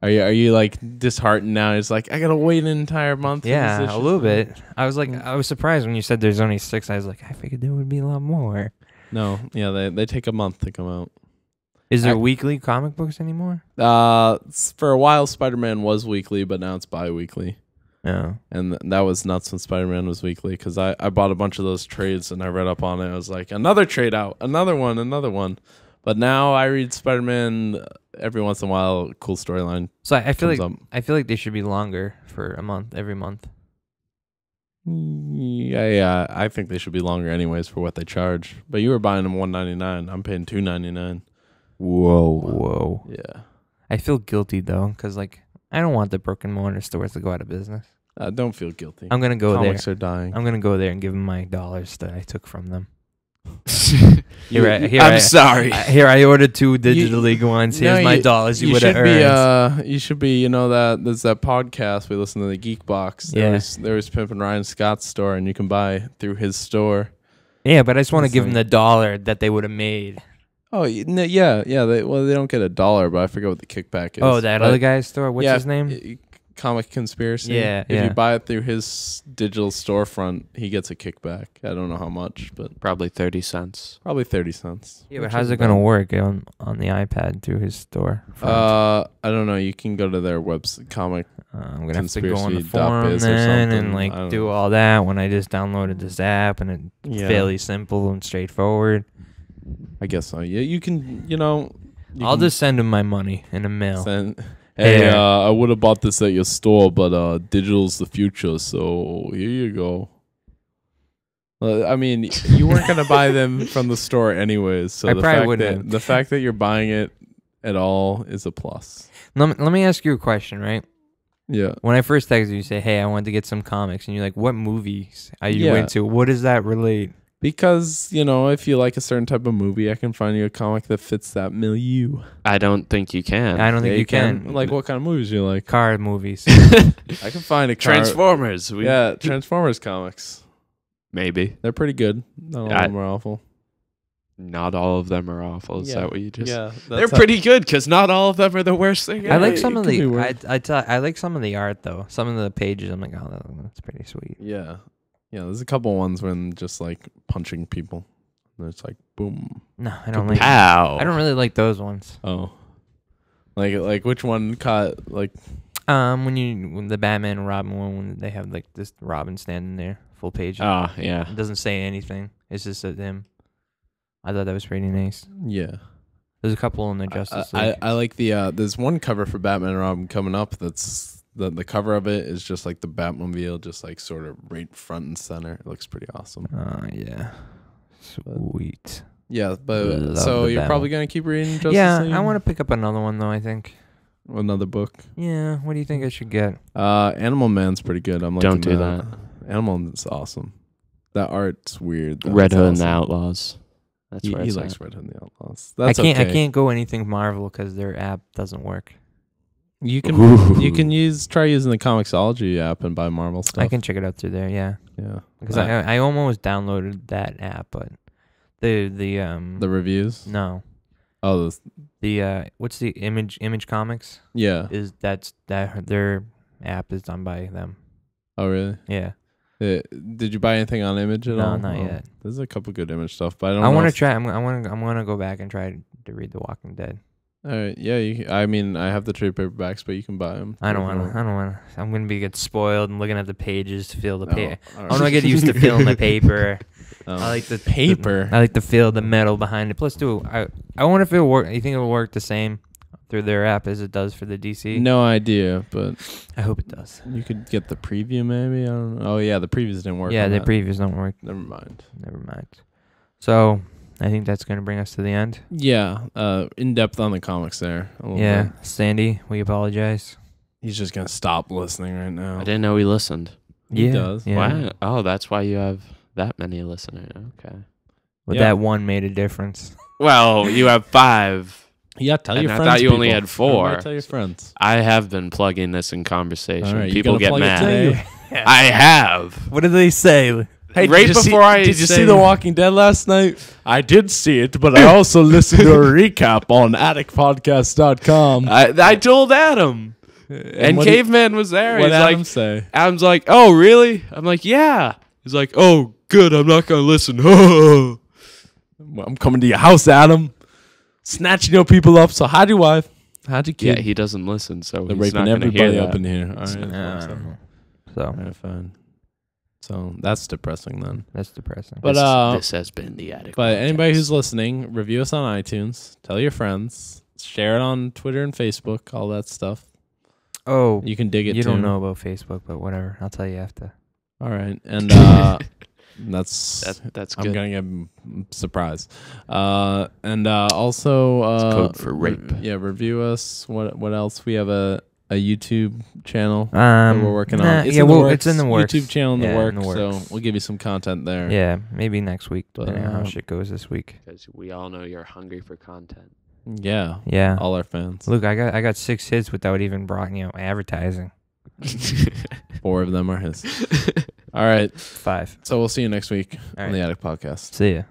[SPEAKER 2] Are you like disheartened now? It's like I gotta wait an entire month. for this
[SPEAKER 1] yeah,
[SPEAKER 2] issue.
[SPEAKER 1] a little bit. I was surprised when you said there's only 6. I was like, I figured there would be a lot more.
[SPEAKER 2] No, yeah, they take a month to come out.
[SPEAKER 1] Is there weekly comic books anymore?
[SPEAKER 2] For a while, Spider-Man was weekly, but now it's bi-weekly.
[SPEAKER 1] No.
[SPEAKER 2] And that was nuts when Spider-Man was weekly because I bought a bunch of those trades and I read up on it. I was like, another trade out, another one. But now I read Spider-Man every once in a while. Cool storyline.
[SPEAKER 1] So I feel
[SPEAKER 2] comes
[SPEAKER 1] like
[SPEAKER 2] up.
[SPEAKER 1] I feel like they should be longer for a month, every month.
[SPEAKER 2] Yeah. I think they should be longer anyways for what they charge. But you were buying them $1.99. I'm paying $2.99.
[SPEAKER 1] Whoa.
[SPEAKER 2] Yeah.
[SPEAKER 1] I feel guilty though, because like I don't want the brick and mortar stores to go out of business.
[SPEAKER 2] Don't feel guilty.
[SPEAKER 1] I'm gonna go
[SPEAKER 2] Comics
[SPEAKER 1] there.
[SPEAKER 2] are dying.
[SPEAKER 1] I'm gonna go there and give them my dollars that I took from them.
[SPEAKER 3] I'm sorry.
[SPEAKER 1] Here I ordered 2 Digital League ones. Here's my dollars. You would have earned.
[SPEAKER 2] You should be. You know that there's that podcast we listen to, the Geek Box. There was Pimpin' Ryan Scott's store, and you can buy through his store.
[SPEAKER 1] Yeah, but I just want to give them the $1 that they would have made.
[SPEAKER 2] Oh yeah. They don't get $1, but I forget what the kickback is.
[SPEAKER 1] Oh, that other guy's store. What's his name?
[SPEAKER 2] Comic Conspiracy.
[SPEAKER 1] Yeah.
[SPEAKER 2] If you buy it through his digital storefront, he gets a kickback. I don't know how much, but
[SPEAKER 3] Probably 30 cents.
[SPEAKER 2] probably 30 cents.
[SPEAKER 1] Yeah, but how's it gonna work on the iPad through his store?
[SPEAKER 2] I don't know. You can go to their website, comic.
[SPEAKER 1] I'm gonna have to go on the
[SPEAKER 2] conspiracy.biz
[SPEAKER 1] forum
[SPEAKER 2] or
[SPEAKER 1] then and
[SPEAKER 2] something. I don't
[SPEAKER 1] do
[SPEAKER 2] know.
[SPEAKER 1] all that when I just downloaded this app and it's fairly simple and straightforward.
[SPEAKER 2] I guess so. Yeah, you can. You
[SPEAKER 1] I'll
[SPEAKER 2] can
[SPEAKER 1] just send him my money in a mail.
[SPEAKER 2] send. Hey,
[SPEAKER 1] Here.
[SPEAKER 2] I would have bought this at your store, but digital's the future. So here you go. I mean, you weren't gonna buy them from the store anyways. So
[SPEAKER 1] I
[SPEAKER 2] the
[SPEAKER 1] probably
[SPEAKER 2] fact
[SPEAKER 1] wouldn't
[SPEAKER 2] that
[SPEAKER 1] have.
[SPEAKER 2] the fact that you're buying it at all is a plus.
[SPEAKER 1] Let me ask you a question, right?
[SPEAKER 2] Yeah.
[SPEAKER 1] When I first texted you, say, "Hey, I wanted to get some comics," and you're like, "What movies are you
[SPEAKER 2] Yeah.
[SPEAKER 1] into? What does that relate?"
[SPEAKER 2] Because, if you like a certain type of movie, I can find you a comic that fits that milieu.
[SPEAKER 3] I don't think you can.
[SPEAKER 1] I don't think you can.
[SPEAKER 2] Like, what kind of movies do you like?
[SPEAKER 1] Car movies.
[SPEAKER 2] I can find a car.
[SPEAKER 3] Transformers.
[SPEAKER 2] Yeah, Transformers comics.
[SPEAKER 3] Maybe.
[SPEAKER 2] They're pretty good. Not all of them are awful.
[SPEAKER 3] Not all of them are awful. Is that what you just...
[SPEAKER 2] Yeah.
[SPEAKER 3] They're pretty good because not all of them are the worst thing.
[SPEAKER 1] I like
[SPEAKER 2] it
[SPEAKER 1] some of
[SPEAKER 2] could be
[SPEAKER 1] the.
[SPEAKER 2] worse.
[SPEAKER 1] I like some of the art though. Some of the pages, I'm like, oh, that's pretty sweet.
[SPEAKER 2] Yeah. Yeah, there's a couple ones when just, like, punching people. And it's like, boom.
[SPEAKER 1] No, I don't like.
[SPEAKER 3] How?
[SPEAKER 1] I don't really like those ones.
[SPEAKER 2] Oh. Like which one caught, like...
[SPEAKER 1] When the Batman and Robin one, when they have like this Robin standing there, full page.
[SPEAKER 3] Oh, yeah.
[SPEAKER 1] It doesn't say anything. It's just him. I thought that was pretty nice.
[SPEAKER 2] Yeah.
[SPEAKER 1] There's a couple in the Justice League.
[SPEAKER 2] I like the there's one cover for Batman and Robin coming up that's the cover of it is just like the Batmobile just like sort of right front and center. It looks pretty awesome.
[SPEAKER 1] Yeah. Sweet.
[SPEAKER 2] Yeah, but
[SPEAKER 1] Love
[SPEAKER 2] so
[SPEAKER 1] the
[SPEAKER 2] you're
[SPEAKER 1] Batman.
[SPEAKER 2] probably gonna keep reading Justice League?
[SPEAKER 1] I want to pick up another one though, I think.
[SPEAKER 2] Another book.
[SPEAKER 1] Yeah, what do you think I should get?
[SPEAKER 2] Animal Man's pretty good. I'm liking
[SPEAKER 3] Don't do that.
[SPEAKER 2] Animal Man's awesome. That art's weird.
[SPEAKER 3] Red Hood and
[SPEAKER 2] awesome.
[SPEAKER 3] the Outlaws. That's where
[SPEAKER 2] He
[SPEAKER 3] it's
[SPEAKER 2] likes
[SPEAKER 3] at.
[SPEAKER 2] Red Hood and the Outlaws. That's
[SPEAKER 1] I
[SPEAKER 2] okay.
[SPEAKER 1] can't go anything Marvel because their app doesn't work.
[SPEAKER 2] You
[SPEAKER 3] Ooh.
[SPEAKER 2] can try using the Comixology app and buy Marvel stuff.
[SPEAKER 1] I can check it out through there, yeah.
[SPEAKER 2] Yeah.
[SPEAKER 1] Because I almost downloaded that app, but
[SPEAKER 2] The reviews.
[SPEAKER 1] no.
[SPEAKER 2] Oh,
[SPEAKER 1] What's the Image Comics?
[SPEAKER 2] yeah.
[SPEAKER 1] That their app is done by them.
[SPEAKER 2] Oh, really?
[SPEAKER 1] Yeah.
[SPEAKER 2] Did you buy anything on Image at
[SPEAKER 1] No,
[SPEAKER 2] all?
[SPEAKER 1] not yet.
[SPEAKER 2] There's a couple good Image stuff, but I don't.
[SPEAKER 1] I
[SPEAKER 2] know
[SPEAKER 1] want to
[SPEAKER 2] if-
[SPEAKER 1] try. I'm gonna go back and try to read The Walking Dead.
[SPEAKER 2] All right. Yeah. I mean, I have the trade paperbacks, but you can buy them.
[SPEAKER 1] I don't want to. I'm gonna get spoiled and looking at the pages to feel the paper.
[SPEAKER 2] Oh,
[SPEAKER 1] I want to get used to feeling the paper.
[SPEAKER 2] Oh.
[SPEAKER 1] I like the
[SPEAKER 2] paper.
[SPEAKER 1] I like to feel the metal behind it. Plus, too, I wonder if it'll work. You think it'll work the same through their app as it does for the DC?
[SPEAKER 2] No idea, but
[SPEAKER 1] I hope it does.
[SPEAKER 2] you could get the preview maybe. I don't know. Oh yeah, the previews didn't work.
[SPEAKER 1] Yeah,
[SPEAKER 2] on
[SPEAKER 1] the
[SPEAKER 2] that.
[SPEAKER 1] previews don't work.
[SPEAKER 2] Never mind.
[SPEAKER 1] Never mind. So, I think that's gonna bring us to the end.
[SPEAKER 2] Yeah. In depth on the comics there. A little
[SPEAKER 1] Yeah,
[SPEAKER 2] bit.
[SPEAKER 1] Sandy, we apologize.
[SPEAKER 2] He's just gonna stop listening right now.
[SPEAKER 3] I didn't know he listened.
[SPEAKER 2] He
[SPEAKER 1] Yeah,
[SPEAKER 2] does.
[SPEAKER 1] Yeah.
[SPEAKER 3] Wow. Oh, that's why you have that many listeners. Okay.
[SPEAKER 1] But
[SPEAKER 2] Yeah.
[SPEAKER 1] that one made a difference.
[SPEAKER 3] Well, you have 5.
[SPEAKER 2] Yeah, tell
[SPEAKER 3] And
[SPEAKER 2] your
[SPEAKER 3] I
[SPEAKER 2] friends.
[SPEAKER 3] thought you only
[SPEAKER 2] people.
[SPEAKER 3] had 4.
[SPEAKER 2] Everybody tell your friends.
[SPEAKER 3] I have been plugging this in conversation.
[SPEAKER 2] All right, you
[SPEAKER 3] People
[SPEAKER 2] gonna
[SPEAKER 3] get
[SPEAKER 2] plug it
[SPEAKER 3] mad.
[SPEAKER 2] today?
[SPEAKER 3] I have.
[SPEAKER 1] What did they say?
[SPEAKER 2] Hey,
[SPEAKER 3] Right before I
[SPEAKER 2] did you
[SPEAKER 3] say-
[SPEAKER 2] see The Walking Dead last night? I did see it, but I also listened to a recap on addictpodcast.com.
[SPEAKER 3] I told Adam. And
[SPEAKER 2] what
[SPEAKER 3] Caveman was there.
[SPEAKER 2] What
[SPEAKER 3] He's
[SPEAKER 2] Adam
[SPEAKER 3] like,
[SPEAKER 2] say?
[SPEAKER 3] Adam's like, oh, really? I'm like, yeah. He's like, oh, good. I'm not going to listen.
[SPEAKER 2] I'm coming to your house, Adam. Snatching your people up. So how'd your wife? How'd your kid?
[SPEAKER 3] Yeah, he doesn't listen, so
[SPEAKER 2] They're
[SPEAKER 3] he's
[SPEAKER 2] raping
[SPEAKER 3] not going to hear
[SPEAKER 2] everybody
[SPEAKER 3] that.
[SPEAKER 2] up in here. All right.
[SPEAKER 1] I don't know. So
[SPEAKER 2] All right, fine. So that's depressing then.
[SPEAKER 1] that's depressing.
[SPEAKER 2] But
[SPEAKER 3] This has been the Attic.
[SPEAKER 2] But anybody
[SPEAKER 3] Podcast.
[SPEAKER 2] who's listening, review us on iTunes. Tell your friends. Share it on Twitter and Facebook. All that stuff.
[SPEAKER 1] Oh,
[SPEAKER 2] You can dig it.
[SPEAKER 1] you
[SPEAKER 2] too.
[SPEAKER 1] don't know about Facebook, but whatever. I'll tell you after.
[SPEAKER 2] All right, and that's
[SPEAKER 3] that's
[SPEAKER 2] I'm
[SPEAKER 3] good.
[SPEAKER 2] gonna get surprised. And also
[SPEAKER 3] It's code for rape.
[SPEAKER 2] review us. What else? We have a YouTube channel that we're working on.
[SPEAKER 1] Yeah,
[SPEAKER 2] in the works.
[SPEAKER 1] it's in the works.
[SPEAKER 2] YouTube channel in
[SPEAKER 1] Yeah,
[SPEAKER 2] the works.
[SPEAKER 1] in the
[SPEAKER 2] So
[SPEAKER 1] works.
[SPEAKER 2] we'll give you some content there.
[SPEAKER 1] Yeah, maybe next week,
[SPEAKER 2] But,
[SPEAKER 1] depending on how
[SPEAKER 2] uh,
[SPEAKER 1] shit goes this week.
[SPEAKER 3] Because we all know you're hungry for content.
[SPEAKER 2] Yeah.
[SPEAKER 1] Yeah.
[SPEAKER 2] All our fans.
[SPEAKER 1] Look, I got 6 hits without even advertising.
[SPEAKER 2] 4 of them are his. All right.
[SPEAKER 1] 5.
[SPEAKER 2] So we'll see you next week
[SPEAKER 1] All
[SPEAKER 2] on
[SPEAKER 1] right.
[SPEAKER 2] the Attic Podcast.
[SPEAKER 1] See ya.